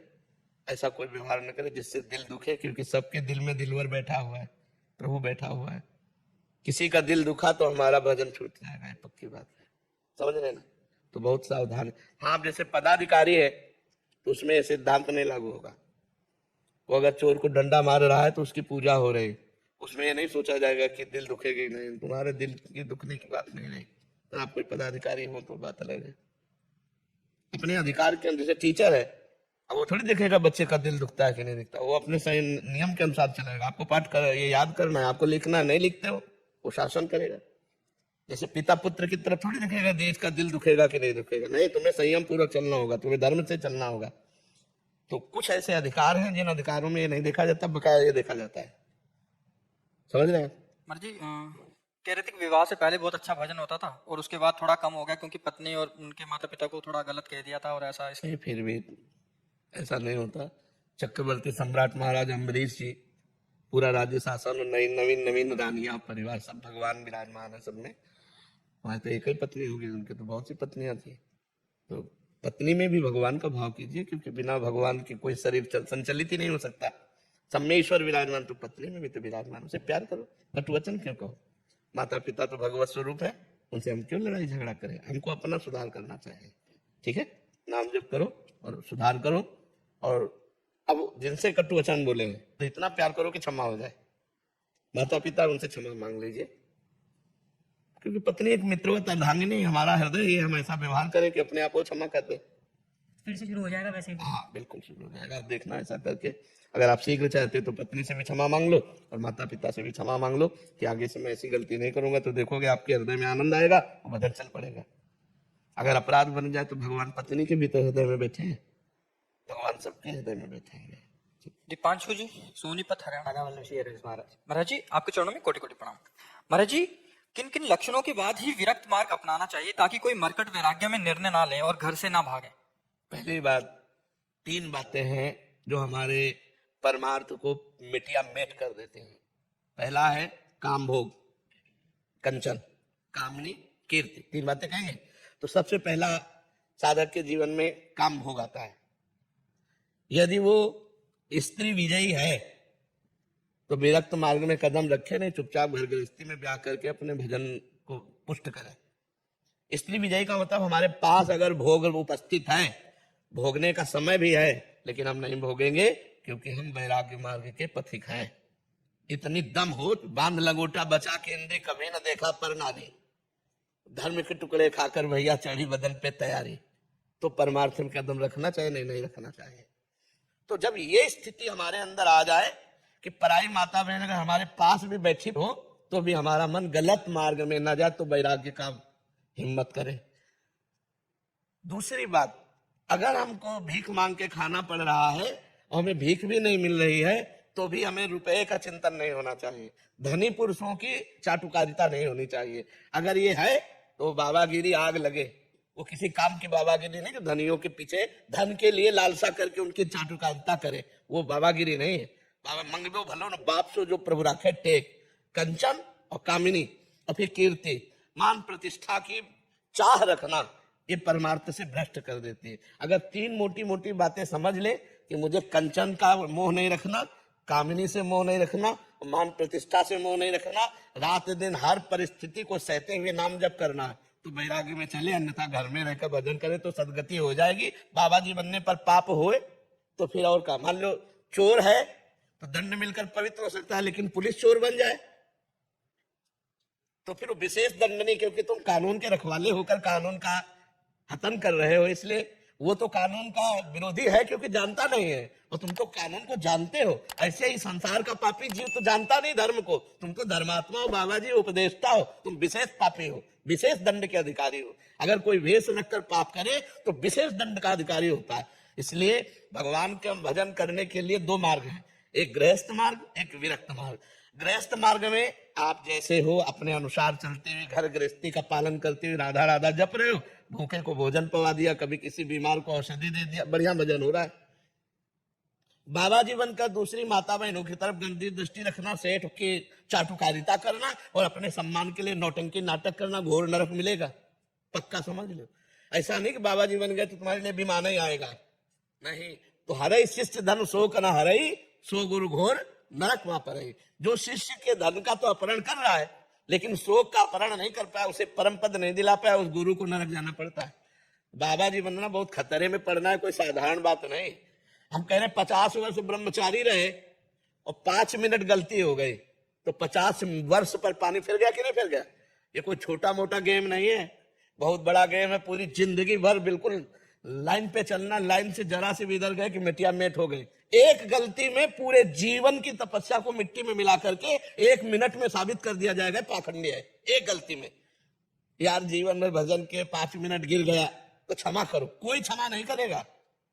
ऐसा कोई व्यवहार न करें जिससे दिल दुखे, क्योंकि सबके दिल में दिलवर बैठा हुआ है, प्रभु बैठा हुआ है। किसी का दिल दुखा तो हमारा भजन छूट जाएगा, ये पक्की बात है। समझ रहे ना? तो बहुत सावधान है। हाँ, जैसे पदाधिकारी है तो उसमें ये सिद्धांत नहीं लागू होगा। वो अगर चोर को डंडा मार रहा है तो उसकी पूजा हो रही, उसमें ये नहीं सोचा जाएगा कि दिल दुखेगी नहीं, तुम्हारे दिल की दुखने की बात नहीं रही। तो आप कोई पदाधिकारी हो तो बात अलग है। अपने अधिकार के अंदर, जैसे टीचर है, अब वो थोड़ी देखेगा बच्चे का दिल दुखता है कि नहीं दिखता, वो अपने सही नियम के अनुसार चलेगा। आपको पाठ कर, ये याद करना है, आपको लिखना, नहीं लिखते हो वो शासन करेगा। जैसे पिता पुत्र की तरफ थोड़ी देखेगा देश का दिल दुखेगा कि नहीं दुखेगा, नहीं, तुम्हें संयम पूर्वक चलना होगा, तुम्हें धर्म से चलना होगा। तो कुछ ऐसे अधिकार हैं जिन अधिकारों में ये नहीं देखा जाता, बकाया ये देखा जाता है। समझ रहे हैं? महाराज जी कह रहे थे कि विवाह से पहले बहुत अच्छा भजन होता था और उसके बाद थोड़ा कम हो गया क्योंकि पत्नी और उनके माता पिता को थोड़ा गलत कह दिया था और ऐसा नहीं, फिर भी ऐसा नहीं होता। चक्रवर्ती सम्राट महाराज अम्बरीश जी, पूरा राज्य शासन, नवीन नवीन रानियां, परिवार, सब भगवान विराजमान है सब में। वहां तो एक ही पत्नी होगी, उनके तो बहुत सी पत्नियां थी। तो पत्नी में भी भगवान का भाव कीजिए, क्योंकि बिना भगवान के कोई शरीर संचलित ही नहीं हो सकता। सब में ईश्वर विराजमान, तो पत्नी में भी तो विराजमान, उसे प्यार करो, कटु वचन क्यों कहो? माता पिता तो भगवत स्वरूप है, उनसे हम क्यों लड़ाई झगड़ा करें? हमको अपना सुधार करना चाहिए। ठीक है, नाम जप करो और सुधार करो। और अब जिनसे कटु वचन बोले हैं तो इतना प्यार करो कि क्षमा हो जाए। माता पिता, उनसे क्षमा मांग लीजिए, क्योंकि पत्नी एक मित्रवत अर्धांगिनी, हमारा हृदय, ये हम ऐसा व्यवहार करें कि अपने आप को क्षमा कर दे। फिर से शुरू हो जाएगा वैसे ही। हाँ, बिल्कुल शुरू हो जाएगा। आप देखना ऐसा करके, अगर आप शीघ्र चाहते हो तो पत्नी से भी क्षमा मांग लो और माता पिता से भी क्षमा मांग लो कि आगे से मैं ऐसी गलती नहीं करूंगा। तो देखोगे आपके हृदय में आनंद आएगा और बदल चल पड़ेगा। अगर अपराध बन जाए तो भगवान पत्नी के भीतर हृदय में बैठे हैं, भगवान सबके हृदय में बैठेंगे। दीपांशु जी सोनीपत हरियाणा। राधा वल्लभ श्री हरिवंश महाराज। महाराज जी आपके चरणों में कोटि कोटि प्रणाम। महाराज जी किन किन लक्षणों के बाद ही विरक्त मार्ग अपनाना चाहिए ताकि कोई मरकट वैराग्य में निर्णय ना ले और घर से ना भागे? पहली बात, 3 बातें हैं जो हमारे परमार्थ को मिटिया मेट कर देते हैं। पहला है काम भोग, कंचन, कामनी, कीर्ति। 3 बातें कहेंगे तो सबसे पहला साधक के जीवन में काम भोग आता है। यदि वो स्त्री विजयी है तो विरक्त मार्ग में कदम रखे नहीं, चुपचाप घर गृहस्थी में ब्याह करके अपने भजन को पुष्ट करे। स्त्री विजयी का मतलब हमारे पास अगर भोग उपस्थित है, भोगने का समय भी है, लेकिन हम नहीं भोगेंगे क्योंकि हम वैराग्य मार्ग के पथिक हैं। इतनी दम हो, बांध लगोटा बचा के इंदे कभी न देखा पर नारी, धर्म के टुकड़े खाकर भैया चढ़ी बदन पे तैयारी। तो परमार्थ में कदम रखना चाहिए, नहीं रखना चाहिए। तो जब ये स्थिति हमारे अंदर आ जाए कि पराई माता बहन अगर हमारे पास भी बैठी हो तो भी हमारा मन गलत मार्ग में न जाए, तो वैराग्य का हिम्मत करे। दूसरी बात, अगर हमको भीख मांग के खाना पड़ रहा है और हमें भीख भी नहीं मिल रही है तो भी हमें रुपए का चिंतन नहीं होना चाहिए, धनी पुरुषों की चाटुकारिता नहीं होनी चाहिए। अगर ये है तो बाबागिरी आग लगे, वो किसी काम की बाबागिरी नहीं, जो धनियों के पीछे धन के लिए लालसा करके उनकी चाटुकारिता करे, वो बाबागिरी नहीं है। बाबा मंगबो भलो न बाप सो जो प्रभु राखे टेक, कंचन और कामिनी और फिर कीर्ति, मान प्रतिष्ठा की चाह रखना, ये परमार्थ से भ्रष्ट कर देती है। अगर तीन मोटी मोटी बातें समझ ले कि मुझे कंचन का मोह नहीं रखना, कामिनी से मोह नहीं रखना, मान प्रतिष्ठा से मोह नहीं रखना, रात दिन हर परिस्थिति को सहते हुए नाम जप करना है, तो बैरागी में चले, अन्यथा घर में रहकर भजन करे तो सदगति हो जाएगी। बाबा जी बनने पर पाप होए तो फिर और का, मान लो चोर है तो दंड मिलकर पवित्र हो सकता है, लेकिन पुलिस चोर बन जाए तो फिर वो विशेष दंड नहीं, क्योंकि तुम कानून के रखवाले होकर कानून का हतन कर रहे हो, इसलिए वो तो कानून का विरोधी है क्योंकि जानता नहीं है, और तुम तो कानून को जानते हो। ऐसे ही संसार का पापी जीव तो जानता नहीं धर्म को, तुम तो धर्मात्मा हो, बाबा जी उपदेष्टा हो, तुम विशेष पापी हो, विशेष दंड के अधिकारी हो। अगर कोई वेश रखकर पाप करे तो विशेष दंड का अधिकारी होता है। इसलिए भगवान का भजन करने के लिए दो मार्ग हैं, एक गृहस्थ मार्ग, एक विरक्त मार्ग। गृहस्थ मार्ग में आप जैसे हो अपने अनुसार चलते हुए, घर गृहस्थी का पालन करते हुए राधा राधा जप रहे हो, भूखे को भोजन पवा दिया, कभी किसी बीमार को औषधि दे दिया, बढ़िया भजन हो रहा है। बाबा जी बनकर दूसरी माता बहनों की तरफ गंदी दृष्टि रखना, सेठ की चाटुकारिता करना और अपने सम्मान के लिए नौटंकी नाटक करना, घोर नरक मिलेगा, पक्का समझ लो। ऐसा नहीं कि बाबा जी बन गए तो तुम्हारे लिए बीमार ही आएगा, नहीं। तो हरई शिष्य धन सो कना हरई, सो गुरु घोर नरक वहां पर है। जो शिष्य के धन का तो अपहरण कर रहा है, लेकिन शोक का अपहरण नहीं कर पाया, उसे परम पद नहीं दिला पाया, उस गुरु को नरक जाना पड़ता है। बाबा जी बनना बहुत खतरे में पड़ना है, कोई साधारण बात नहीं। हम कह रहे 50 वर्ष ब्रह्मचारी रहे और 5 मिनट गलती हो गई तो 50 वर्ष पर पानी फिर गया कि नहीं फिर गया। ये कोई छोटा मोटा गेम नहीं है, बहुत बड़ा गेम है। पूरी जिंदगी भर बिल्कुल लाइन पे चलना, लाइन से जरा से भी इधर गए कि मिट्टिया मेट हो गई। एक गलती में पूरे जीवन की तपस्या को मिट्टी में मिला करके 1 मिनट में साबित कर दिया जाएगा पाखंडी है, एक गलती में। यार जीवन में भजन के 5 मिनट गिर गया तो क्षमा करो, कोई क्षमा नहीं करेगा।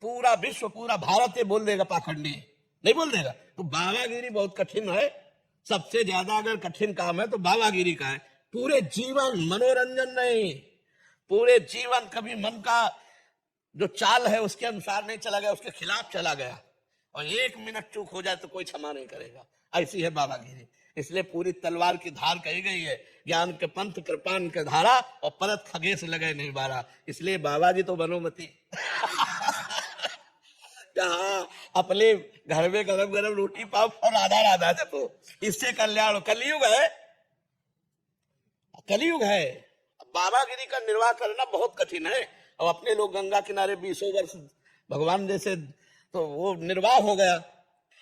पूरा विश्व, पूरा भारत ये बोल देगा पाखंडी है, नहीं बोल देगा। तो बाबागिरी बहुत कठिन है, सबसे ज्यादा अगर कठिन काम है तो बाबागिरी का है। पूरे जीवन मनोरंजन नहीं, पूरे जीवन कभी मन का जो चाल है उसके अनुसार नहीं चला गया, उसके खिलाफ चला गया और 1 मिनट चूक हो जाए तो कोई क्षमा नहीं करेगा। ऐसी है बाबागिरी। इसलिए पूरी तलवार की धार कही गई है, ज्ञान के पंथ कृपान के धारा और परत खगेश लगे नहीं बारा। इसलिए बाबा जी तो बनोमती हाँ, अपने घर में गरम गरम रोटी पाओ और राधा राधा जपो, इससे कल्याण। कलयुग है, कलयुग है। बाबागिरी का निर्वाह करना बहुत कठिन है। और अपने लोग गंगा किनारे 20 वर्ष भगवान जैसे, तो वो निर्वाह हो गया।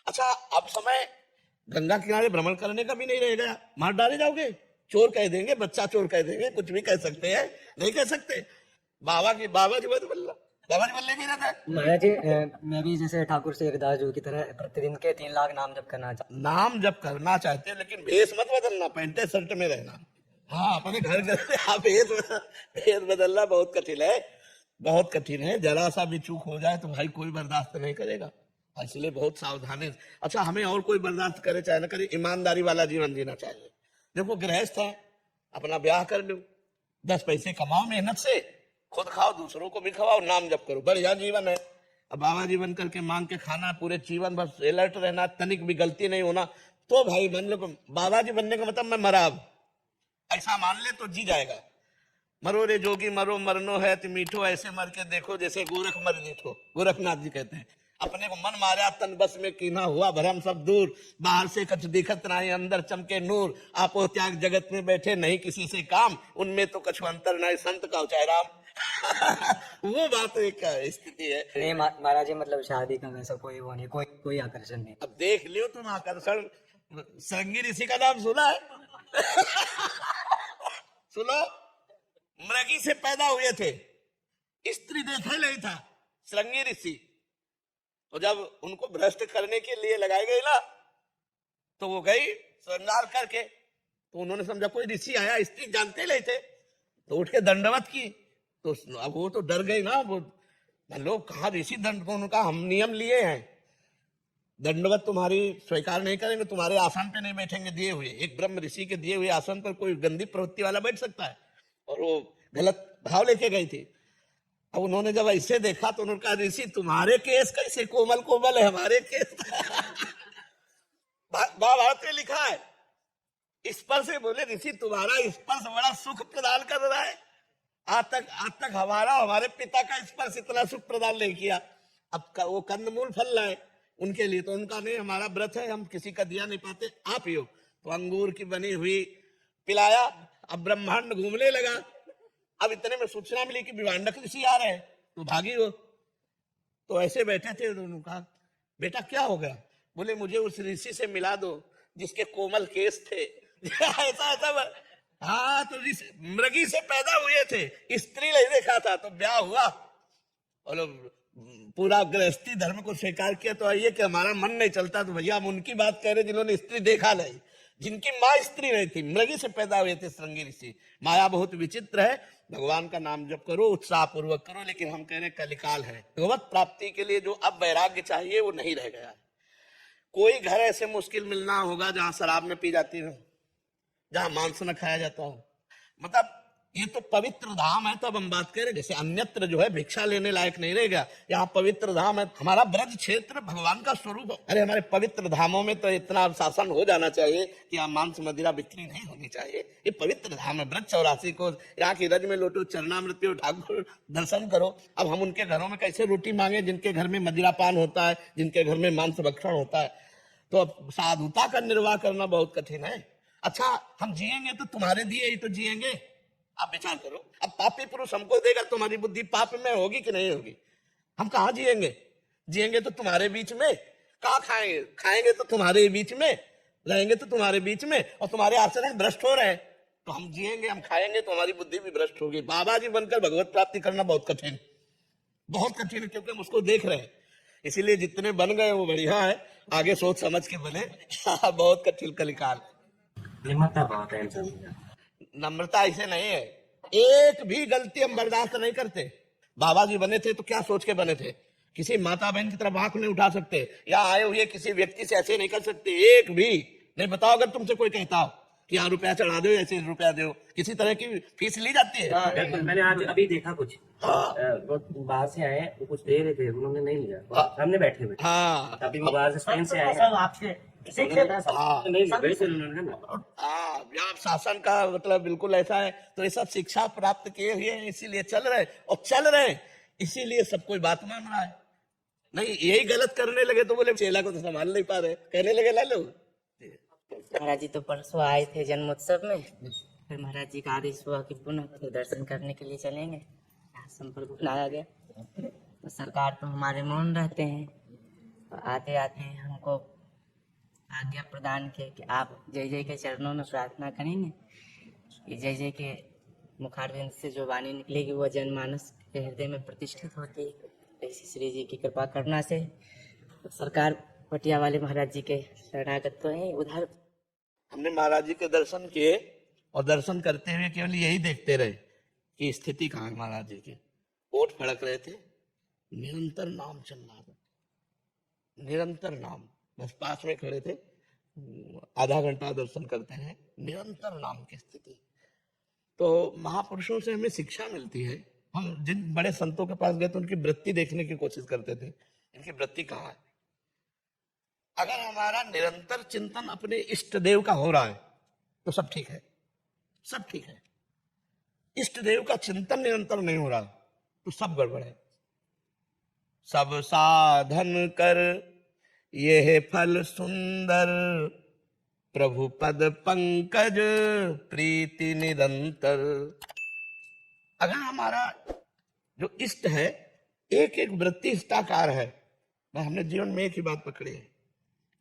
अच्छा, अब समय गंगा किनारे भ्रमण करने का भी नहीं रह गया, मार डाले जाओगे, चोर कह देंगे, बच्चा चोर कह देंगे, कुछ भी कह सकते हैं, नहीं कह सकते। बाबा जी बल्ला, बाबा जी बल्ले नहीं रहता है। महाराज जी मैं भी जैसे ठाकुर शेरदास जी की तरह प्रतिदिन के 3 लाख नाम जप करना चाहता नाम जप करना चाहते हैं, लेकिन भेष मत बदलना, पैंटे शर्ट में रहना। हाँ, अपने घर भेष बदलना बहुत कठिन है, बहुत कठिन है। जरा सा भी चूक हो जाए तो भाई कोई बर्दाश्त नहीं करेगा, इसलिए बहुत सावधानी। अच्छा, हमें और कोई बर्दाश्त करे चाहे ना करे, ईमानदारी वाला जीवन जीना चाहिए। देखो गृहस्थ है, अपना ब्याह कर लो, 10 पैसे कमाओ मेहनत से, खुद खाओ, दूसरों को भी खवाओ, नाम जप करो, बढ़िया जीवन है। अब बाबा जी बन करके मांग के खाना, पूरे जीवन बस अलर्ट रहना, तनिक भी गलती नहीं होना, तो भाई मान लो बाबा जी बनने का मतलब मैं मरा, अब ऐसा मान ले तो जी जाएगा। मरो रे जोगी मरो, मरनो है तो मीठो, ऐसे मर के देखो जैसे गोरख मर जीठो, गोरखनाथ जी कहते हैं। अपने को मन मारा तन बस में कीना, हुआ भरम सब दूर, बाहर से कछ दिखत नहीं, अंदर चमके नूर, आपो त्याग जगत में बैठे नहीं किसी से काम, उनमें तो कछु अंतर नहीं, संत का उचाय राम वो बात एक स्थिति है। नहीं महाराज जी, मतलब शादी का वैसा कोई वो नहीं, कोई आकर्षण नहीं। अब देख लियो तुम आकर्षण, श्रृंगी ऋषि का नाम सुना है सुनो, मृगी से पैदा हुए थे, स्त्री देखा नहीं था, श्रृंगी ऋषि। तो जब उनको भ्रष्ट करने के लिए लगाई गई ना, तो वो गई श्रृंगार करके, तो उन्होंने समझा कोई ऋषि आया, स्त्री जानते नहीं थे, तो उठ के दंडवत की। तो अब वो तो डर गई ना, वो लोग कहा ऋषि दंड, उनका हम नियम लिए हैं, दंडवत तुम्हारी स्वीकार नहीं करेंगे, तुम्हारे आसन पे नहीं बैठेंगे दिए हुए। एक ब्रह्म ऋषि के दिए हुए आसन पर कोई गंदी प्रवृत्ति वाला बैठ सकता है? और वो गलत भाव लेके गई थी। अब उन्होंने जब ऐसे देखा तो उन्होंने कहा ऋषि तुम्हारे केस कैसे कोमल कोमल है, हमारे केस महाभारत में लिखा है स्पर्श से, बोले ऋषि तुम्हारा स्पर्श बड़ा सुख प्रदान कर रहा है, आज तक हमारा हमारे पिता का स्पर्श इतना सुख प्रदान नहीं किया। अब वो कंदमूल फल लाए उनके लिए, तो उनका नहीं हमारा व्रत है, हम किसी का दिया नहीं पाते, आप ही हो। तो अंगूर की बनी हुई पिलाया, अब ब्रह्मांड घूमने लगा। अब इतने में सूचना मिली कि विवांडक ऋषि आ रहे हैं, तो भागी वो। तो ऐसे बैठे थे, उन्होंने कहा बेटा क्या हो गया? बोले मुझे उस ऋषि से मिला दो जिसके कोमल केस थे। ऐसा हाँ, तो मृगी से पैदा हुए थे, स्त्री नहीं देखा था, तो ब्याह हुआ और पूरा गृहस्थी धर्म को स्वीकार किया। तो आइए कि हमारा मन नहीं चलता, तो भैया हम उनकी बात कह रहे जिन्होंने स्त्री देखा नहीं, जिनकी माँ स्त्री नहीं थी, मृगी से पैदा हुए थे श्रृंगी ऋषि। माया बहुत विचित्र है। भगवान का नाम जप करो, उत्साह पूर्वक करो, लेकिन हम कह रहे कलिकाल है। भगवत प्राप्ति के लिए जो अब वैराग्य चाहिए वो नहीं रह गया। कोई घर ऐसे मुश्किल मिलना होगा जहां शराब न पी जाती हो, जहां मांस न खाया जाता हो। मतलब ये तो पवित्र धाम है। तब हम बात करें, जैसे अन्यत्र जो है भिक्षा लेने लायक नहीं रहेगा, यहाँ पवित्र धाम है। हमारा ब्रज क्षेत्र भगवान का स्वरूप है। अरे हमारे पवित्र धामों में तो इतना शासन हो जाना चाहिए कि यहाँ मांस मदिरा बिक्री नहीं होनी चाहिए। ये पवित्र धाम है। ब्रज 84 को यहाँ की रज में लोटो, चरणामृत पियो, ठाकुर दर्शन करो। अब हम उनके घरों में कैसे रोटी मांगे जिनके घर में मदिरापान होता है, जिनके घर में मांस भक्षण होता है। तो अब साधुता का निर्वाह करना बहुत कठिन है। अच्छा हम जिएंगे तो तुम्हारे दिए ही तो जिएंगे। आप विचार करो, अब पापी पुरुष हमको देगा, तुम्हारी बुद्धि पाप में होगी कि नहीं होगी? हम कहाँ जिएंगे? जिएंगे तो तुम्हारे बीच में। कहाँ खाएंगे? खाएंगे तो तुम्हारे बीच में, रहेंगे तो तुम्हारे बीच में, और तुम्हारे आचरण भ्रष्ट हो रहे हैं। तो हम जिएंगे, हम खाएंगे तो हमारी बुद्धि भी भ्रष्ट होगी। बाबा जी बनकर भगवत प्राप्ति करना बहुत कठिन, बहुत कठिन है, क्योंकि हम उसको देख रहे हैं। इसीलिए जितने बन गए वो बढ़िया है, आगे सोच समझ के बने। बहुत कठिन कलिकाल। निमरता बहुत है इंसान में। नम्रता ऐसे नहीं है, एक भी गलती हम बर्दाश्त नहीं करते। बाबा जी बने थे तो क्या सोच के बने थे? किसी माता बहन की तरफ आंख नहीं उठा सकते, या आए हुए किसी व्यक्ति से ऐसे नहीं कर सकते, एक भी नहीं। बताओ अगर तुमसे कोई कहता हो कि यहाँ रुपया चढ़ा दो, ऐसे रुपया दो, किसी तरह की फीस ली जाती है? बिल्कुल, मैंने आज अभी देखा कुछ वो बाहर से आए, वो कुछ दे रहे थे, उन्होंने नहीं लिया, सामने बैठे हुए। हाँ अभी वो बाहर से स्पेन से आए, आपसे हाँ नहीं बिल्कुल उन्होंने ना। हाँ, यहाँ शासन का मतलब बिल्कुल ऐसा है। तो ये सब शिक्षा प्राप्त किए हुए हैं, इसीलिए चल रहे और चल रहे हैं, इसीलिए सब कोई बात मान रहा है। नहीं यही गलत करने लगे तो बोले चेला को तो संभाल नहीं पा रहे, कहने लगे ला लो। महाराज जी तो परसों आए थे जन्मोत्सव में, फिर महाराज जी का आदेश हुआ कि पुनः फिर दर्शन करने के लिए चलेंगे। यहाँ संपर्क बुलाया गया, तो सरकार तो हमारे मौन रहते हैं, तो आते आते हमको आज्ञा प्रदान किए कि आप जय जय के चरणों में प्रार्थना करेंगे कि जय जय के मुखारविंद से जो वाणी निकलेगी वो जनमानस के हृदय में प्रतिष्ठित होती है। ऐसी श्री जी की कृपा करना से तो सरकार पटिया वाले महाराज जी के शरणागत तो है। उधर हमने महाराज जी के दर्शन किए और दर्शन करते हुए केवल यही देखते रहे कि स्थिति कहाँ है महाराज जी की। ओठ फड़क रहे थे, निरंतर नाम चल रहा था, निरंतर नाम। बस पास में खड़े थे, आधा घंटा दर्शन करते हैं, निरंतर नाम की स्थिति। तो महापुरुषों से हमें शिक्षा मिलती है। हम जिन बड़े संतों के पास गए तो उनकी वृत्ति देखने की कोशिश करते थे, इनकी वृत्ति कहाँ है। अगर हमारा निरंतर चिंतन अपने इष्ट देव का हो रहा है तो सब ठीक है, सब ठीक है। इष्ट देव का चिंतन निरंतर नहीं हो रहा तो सब गड़बड़ है। सब साधन कर यह फल सुंदर, प्रभु पद पंकज प्रीति निरंतर। अगर हमारा जो इष्ट है, एक एक वृत्ति इष्टाकार है, हमने जीवन में एक ही बात पकड़ी है,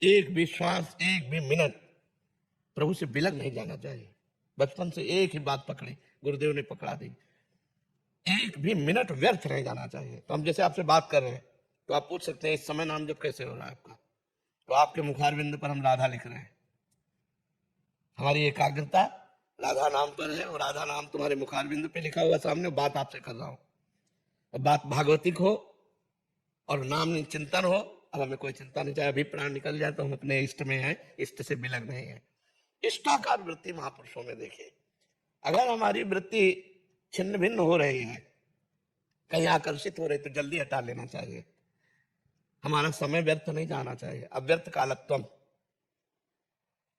एक भी श्वास, एक भी मिनट प्रभु से बिलक नहीं जाना चाहिए। बचपन से एक ही बात पकड़ी, गुरुदेव ने पकड़ा दी, एक भी मिनट व्यर्थ नहीं जाना चाहिए। तो हम जैसे आपसे बात कर रहे हैं तो आप पूछ सकते हैं इस समय नाम जब कैसे हो रहा है आपका, तो आपके मुखारविंद पर हम राधा लिख रहे हैं। हमारी एकाग्रता राधा नाम पर है और राधा नाम तुम्हारे मुखारविंद पे लिखा हुआ सामने, बात आपसे कर रहा हूं। और बात भागवतिक हो और नाम चिंतन हो। अब हमें कोई चिंता नहीं, चाहे अभी प्राण निकल जाए तो हम अपने इष्ट में हैं, इष्ट से बिलग नहीं है। इष्टाकार वृत्ति महापुरुषों में देखिए। अगर हमारी वृत्ति छिन्न भिन्न हो रही है कहीं आकर्षित हो रहे तो जल्दी हटा लेना चाहिए। हमारा समय व्यर्थ नहीं जाना चाहिए। अव्यर्थ कालत्वम,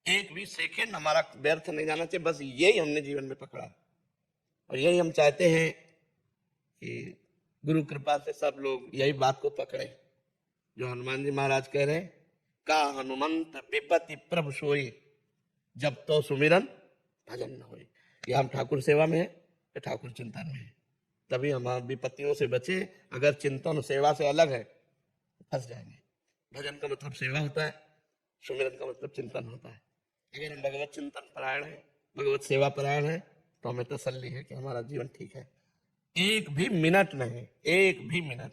एक भी सेकंड हमारा व्यर्थ नहीं जाना चाहिए। बस यही हमने जीवन में पकड़ा और यही हम चाहते हैं कि गुरु कृपा से सब लोग यही बात को पकड़े जो हनुमान जी महाराज कह रहे हैं, का हनुमंत विपत्ति प्रभु सोई, जब तो सुमिरन भजन न होई। ये हम ठाकुर सेवा में है या ठाकुर चिंतन में है, तभी हम विपत्तियों से बचे। अगर चिंतन सेवा से अलग है फंस जाएंगे। भजन का मतलब सेवा होता है, सुमिरन का मतलब चिंतन होता है। अगर हम भगवत चिंतन परायण है, भगवत सेवा परायण है, तो हमें तसल्ली है कि हमारा जीवन ठीक है। एक भी मिनट नहीं, एक भी मिनट।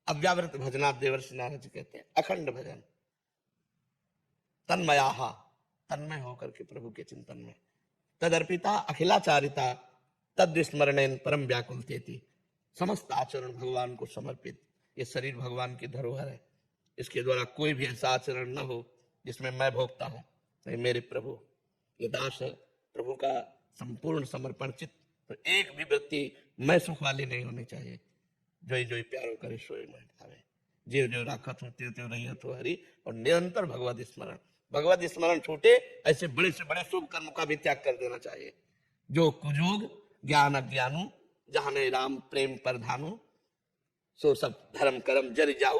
अव्यावृत भजनात् देवर्षि नारद जी कहते हैं, अखंड भजन, तन्मयाहा, तन्मय होकर के प्रभु के चिंतन में, तदर्पिता अखिलाचारिता तद स्मरणेन परम व्याकुलतेति, समस्त आचरण भगवान को समर्पित। ये शरीर भगवान की धरोहर है, इसके द्वारा कोई भी ऐसा आचरण न हो जिसमें मैं भोगता हूं। नहीं, मेरे प्रभु ये दास है, प्रभु का संपूर्ण समर्पण चित्त। तो एक भी व्यक्ति मैं सुख वाली नहीं होनी चाहिए। जोई जोई प्यारो करे सोई मन भावे, जीव जो राखत हो त्यो रहियत हो हरि। और निरंतर भगवत स्मरण, भगवत स्मरण छूटे ऐसे बड़े से बड़े शुभ कर्म का भी त्याग कर देना चाहिए। जो कुजोग ज्ञान अज्ञानु, जहाने राम प्रेम परधानु, सो सब धर्म कर्म जरि जाओ,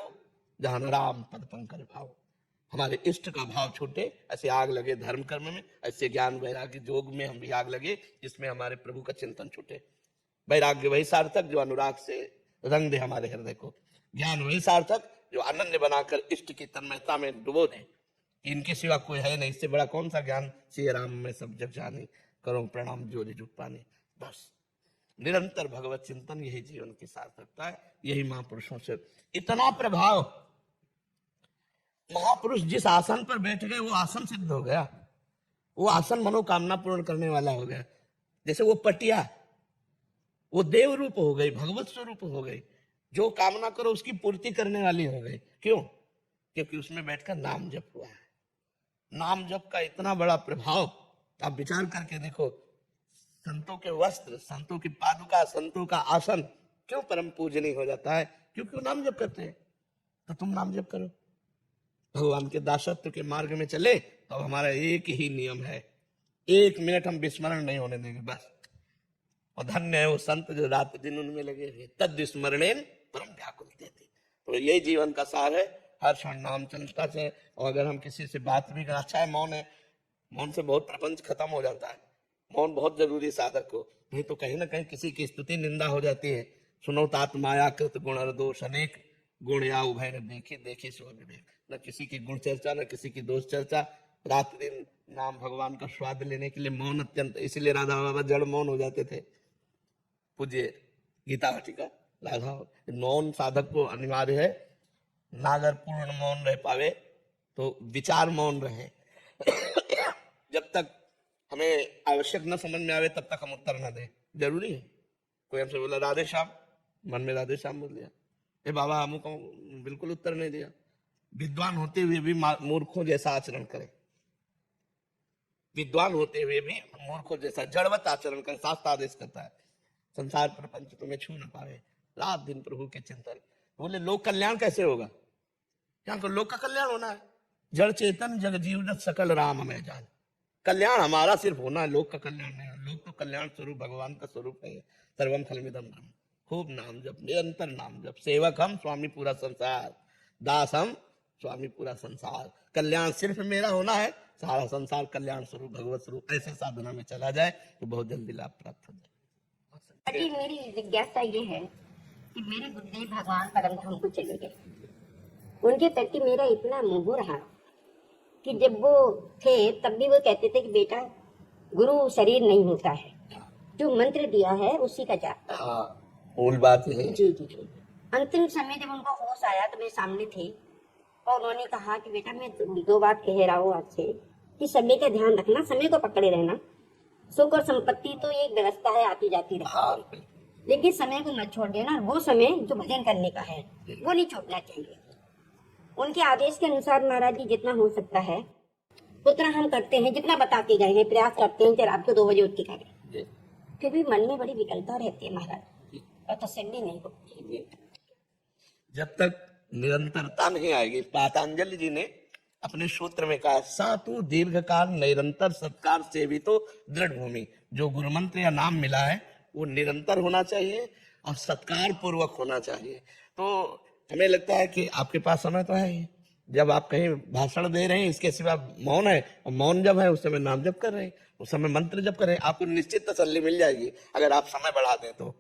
जहां राम पद पंकज भाव। हमारे इष्ट का भाव छूटे, ऐसे आग लगे धर्म कर्म में, ऐसे ज्ञान वैराग्य योग में हम भी आग लगे जिसमें हमारे प्रभु का चिंतन छूटे। वैराग्य वही सार्थक जो अनुराग से रंग दे हमारे हृदय को, ज्ञान वही सार्थक जो अनन्य बनाकर इष्ट की तन्मयता में डुबो दे। इनके सिवा कोई है नहीं, इससे बड़ा कौन सा ज्ञान। श्री राम में सब जग जाने, करो प्रणाम जो जुग पाने। बस निरंतर भगवत चिंतन यही जीवन की सार्थकता है, यही महापुरुषों से इतना प्रभाव। महापुरुष जिस आसन पर बैठ गए वो आसन सिद्ध हो गया, वो आसन मनोकामना पूर्ण करने वाला हो गया। जैसे वो पटिया, वो देव रूप हो गई, भगवत स्वरूप हो गई, जो कामना करो उसकी पूर्ति करने वाली हो गई। क्यों? क्योंकि उसमें बैठकर नाम जप हुआ है। नाम जप का इतना बड़ा प्रभाव आप विचार करके देखो। संतों के वस्त्र, संतों की पादुका, संतों का आसन क्यों परम पूजनीय हो जाता है? क्योंकि वो नाम जप करते हैं। तो तुम नाम जप करो, भगवान के दासत्व के मार्ग में चले। तो हमारा एक ही नियम है, एक मिनट हम विस्मरण नहीं होने देंगे बस। और धन्य है वो संत जो रात दिन उनमें लगे हुए, तद स्मरणेन परम व्याकुलतेति। तो यही जीवन का सार है, हर क्षण नाम चलता है। और अगर हम किसी से बात भी करें, अच्छा है मौन है, मौन से बहुत प्रपंच खत्म हो जाता है। मौन बहुत जरूरी साधक को, नहीं तो कहीं ना कहीं किसी की स्तुति निंदा हो जाती है। सुनो तात माया कृत गुण दोष अनेक, गुण या उभय न देखी देखी सो विवेक। न किसी की गुण चर्चा, न किसी की दोष चर्चा। रात दिन नाम भगवान का स्वाद लेने के लिए मौन अत्यंत, इसलिए राधा बाबा जड़ मौन हो जाते थे। पूज्य गीता वाटिका राधा, मौन साधक को अनिवार्य है। ना अगर पूर्ण मौन रह पावे तो विचार मौन रहे। जब तक हमें आवश्यक न समझ में आवे तब तक हम उत्तर न दें, जरूरी है। कोई हमसे बोला राधे श्याम, मन में राधे श्याम बोल दिया, ए बाबा हमको बिल्कुल उत्तर नहीं दिया। विद्वान होते हुए भी मूर्खों जैसा आचरण करे, विद्वान होते हुए भी मूर्खों जैसा जड़वत आचरण करे। शास्त्र आदेश करता है संसार प्रपंच तुम्हें छू न पावे, रात दिन प्रभु के चिंतन। बोले लोक कल्याण कैसे होगा? यहाँ तो लोक का कल्याण होना है। जड़ चेतन जग जीवनत सकल राम में जान। कल्याण हमारा सिर्फ होना है, लोक का कल्याण नहीं है। लोक तो कल्याण स्वरूप भगवान का स्वरूप है। सर्वम खलमिदम नाम, खूब नाम जप, निरंतर नाम जप। सेवक हम, स्वामी पूरा संसार, दास हम, स्वामी पूरा संसार। कल्याण सिर्फ मेरा होना है, सारा संसार कल्याण स्वरूप भगवत स्वरूप। ऐसे साधना में चला जाए तो बहुत जल्दी लाभ प्राप्त हो जाए। अभी मेरी जिज्ञासा ये है कि मेरे गुरुदेव भगवान परम धाम को चले गए, उनके प्रति मेरा इतना मोह रहा कि जब वो थे तब भी वो कहते थे कि बेटा गुरु शरीर नहीं होता है, जो मंत्र दिया है उसी का जाप। हाँ, मूल बात है। जी जी जी। अंतिम समय जब उनको होश आया तो मेरे सामने थे और उन्होंने कहा कि बेटा मैं 2 बात कह रहा हूँ आपसे कि समय का ध्यान रखना, समय को पकड़े रहना। सुख और संपत्ति तो एक व्यवस्था है, आती जाती रहती है, लेकिन समय को मत छोड़ देना। वो समय जो भजन करने का है वो नहीं छोड़ना चाहिए। उनके आदेश के अनुसार महाराज जी जितना हो सकता है उतना हम करते हैं, जितना बता के गए हैं, प्रयास करते हैं कि रात को 2 बजे उठ के करें। फिर भी मन में बड़ी विकलता रहती है महाराज, और तसल्ली नहीं होती। जब तक निरंतरता नहीं आएगी, पातंजलि जी ने अपने सूत्र में कहा, सातु दीर्घकाल निरंतर सत्कार से भी तो दृढ़ भूमि। जो गुरु मंत्र या नाम मिला है वो निरंतर होना चाहिए और सत्कार पूर्वक होना चाहिए। तो हमें लगता है कि आपके पास समय तो है ही, जब आप कहीं भाषण दे रहे हैं इसके सिवा मौन है, और मौन जब है उस समय नाम जप कर रहे हैं, उस समय मंत्र जप कर रहे हैं, आपको निश्चित तसल्ली मिल जाएगी अगर आप समय बढ़ा दें तो।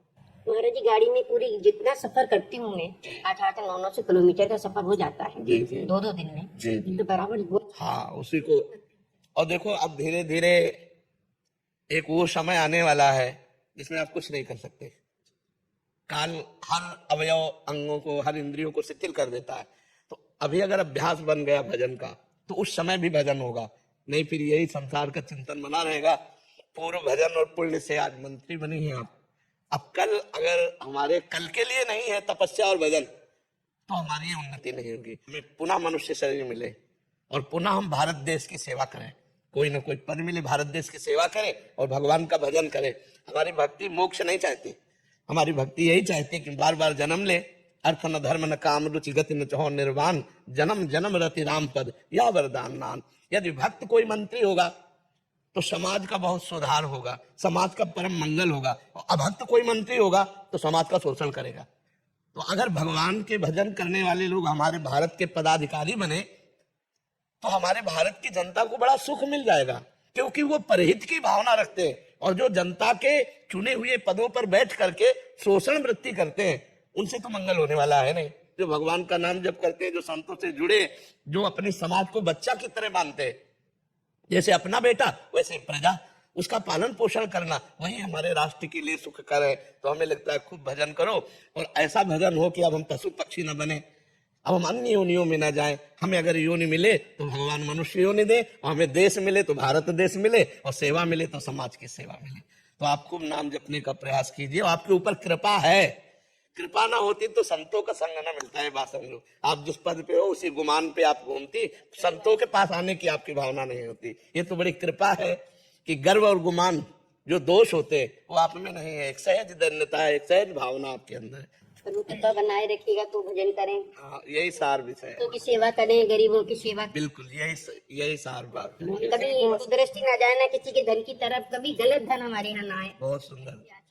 महाराज जी गाड़ी में पूरी जितना सफर करती हूँ मैं, 800-900 किलोमीटर का सफर हो जाता है जी जी 2-2 दिन में, जी जी। तो बराबर बहुत। हाँ उसी को। और देखो अब धीरे धीरे एक वो समय आने वाला है जिसमें आप कुछ नहीं कर सकते। काल हर अवयव अंगों को, हर इंद्रियों को शिथिल कर देता है। तो अभी अगर अभ्यास बन गया भजन का तो उस समय भी भजन होगा, नहीं फिर यही संसार का चिंतन बना रहेगा। पूर्व भजन और पुण्य से आज मंत्री बने हैं आप। अब कल अगर हमारे कल के लिए नहीं है तपस्या और भजन तो हमारी उन्नति नहीं होगी। हमें पुनः मनुष्य शरीर मिले और पुनः हम भारत देश की सेवा करें, कोई ना कोई पद मिले, भारत देश की सेवा करें और भगवान का भजन करें। हमारी भक्ति मोक्ष नहीं चाहती, हमारी भक्ति यही चाहती है कि बार बार जन्म ले, अर्थ न धर्म न काम रुचि गति न चहो निर्वाण, जन्म जन्म रति राम पद या वरदान नान। यदि भक्त कोई मंत्री होगा तो समाज का बहुत सुधार होगा, समाज का परम मंगल होगा। और अभक्त कोई मंत्री होगा तो समाज का शोषण करेगा। तो अगर भगवान के भजन करने वाले लोग हमारे भारत के पदाधिकारी बने तो हमारे भारत की जनता को बड़ा सुख मिल जाएगा, क्योंकि वो परहित की भावना रखते हैं। और जो जनता के चुने हुए पदों पर बैठ करके शोषण वृत्ति करते हैं उनसे तो मंगल होने वाला है नहीं। जो भगवान का नाम जप करते हैं, जो संतों से जुड़े, जो अपने समाज को बच्चा की तरह मानते हैं, जैसे अपना बेटा वैसे प्रजा, उसका पालन पोषण करना वही हमारे राष्ट्र के लिए सुख कर है। तो हमें लगता है खूब भजन करो और ऐसा भजन हो कि अब हम पशु पक्षी न बने, अब हम अन्य योनियों में न जाएं। हमें अगर योनि मिले तो भगवान मनुष्य योनि दे, और हमें देश मिले तो भारत देश मिले, और सेवा मिले तो समाज की सेवा मिले। तो आप खूब नाम जपने का प्रयास कीजिए। आपके ऊपर कृपा है, कृपा ना होती तो संतों का संग न मिलता है। बात समझो, आप जिस पद पे हो उसी गुमान पे आप घूमती, संतों के पास आने की आपकी भावना नहीं होती। ये तो बड़ी कृपा है कि गर्व और गुमान जो दोष होते वो आप में नहीं है। एक सहज दन्यता है, एक सहज भावना आपके अंदर है। रुकता बनाए रखिएगा तो भजन करें, हाँ यही सार विषय है। तो की सेवा करें, गरीबों की सेवा। बिल्कुल यही सार बात है। कभी दृष्टि ना जाए ना किसी के धन की तरफ, कभी गलत धन हमारे यहाँ ना आए। बहुत सुंदर।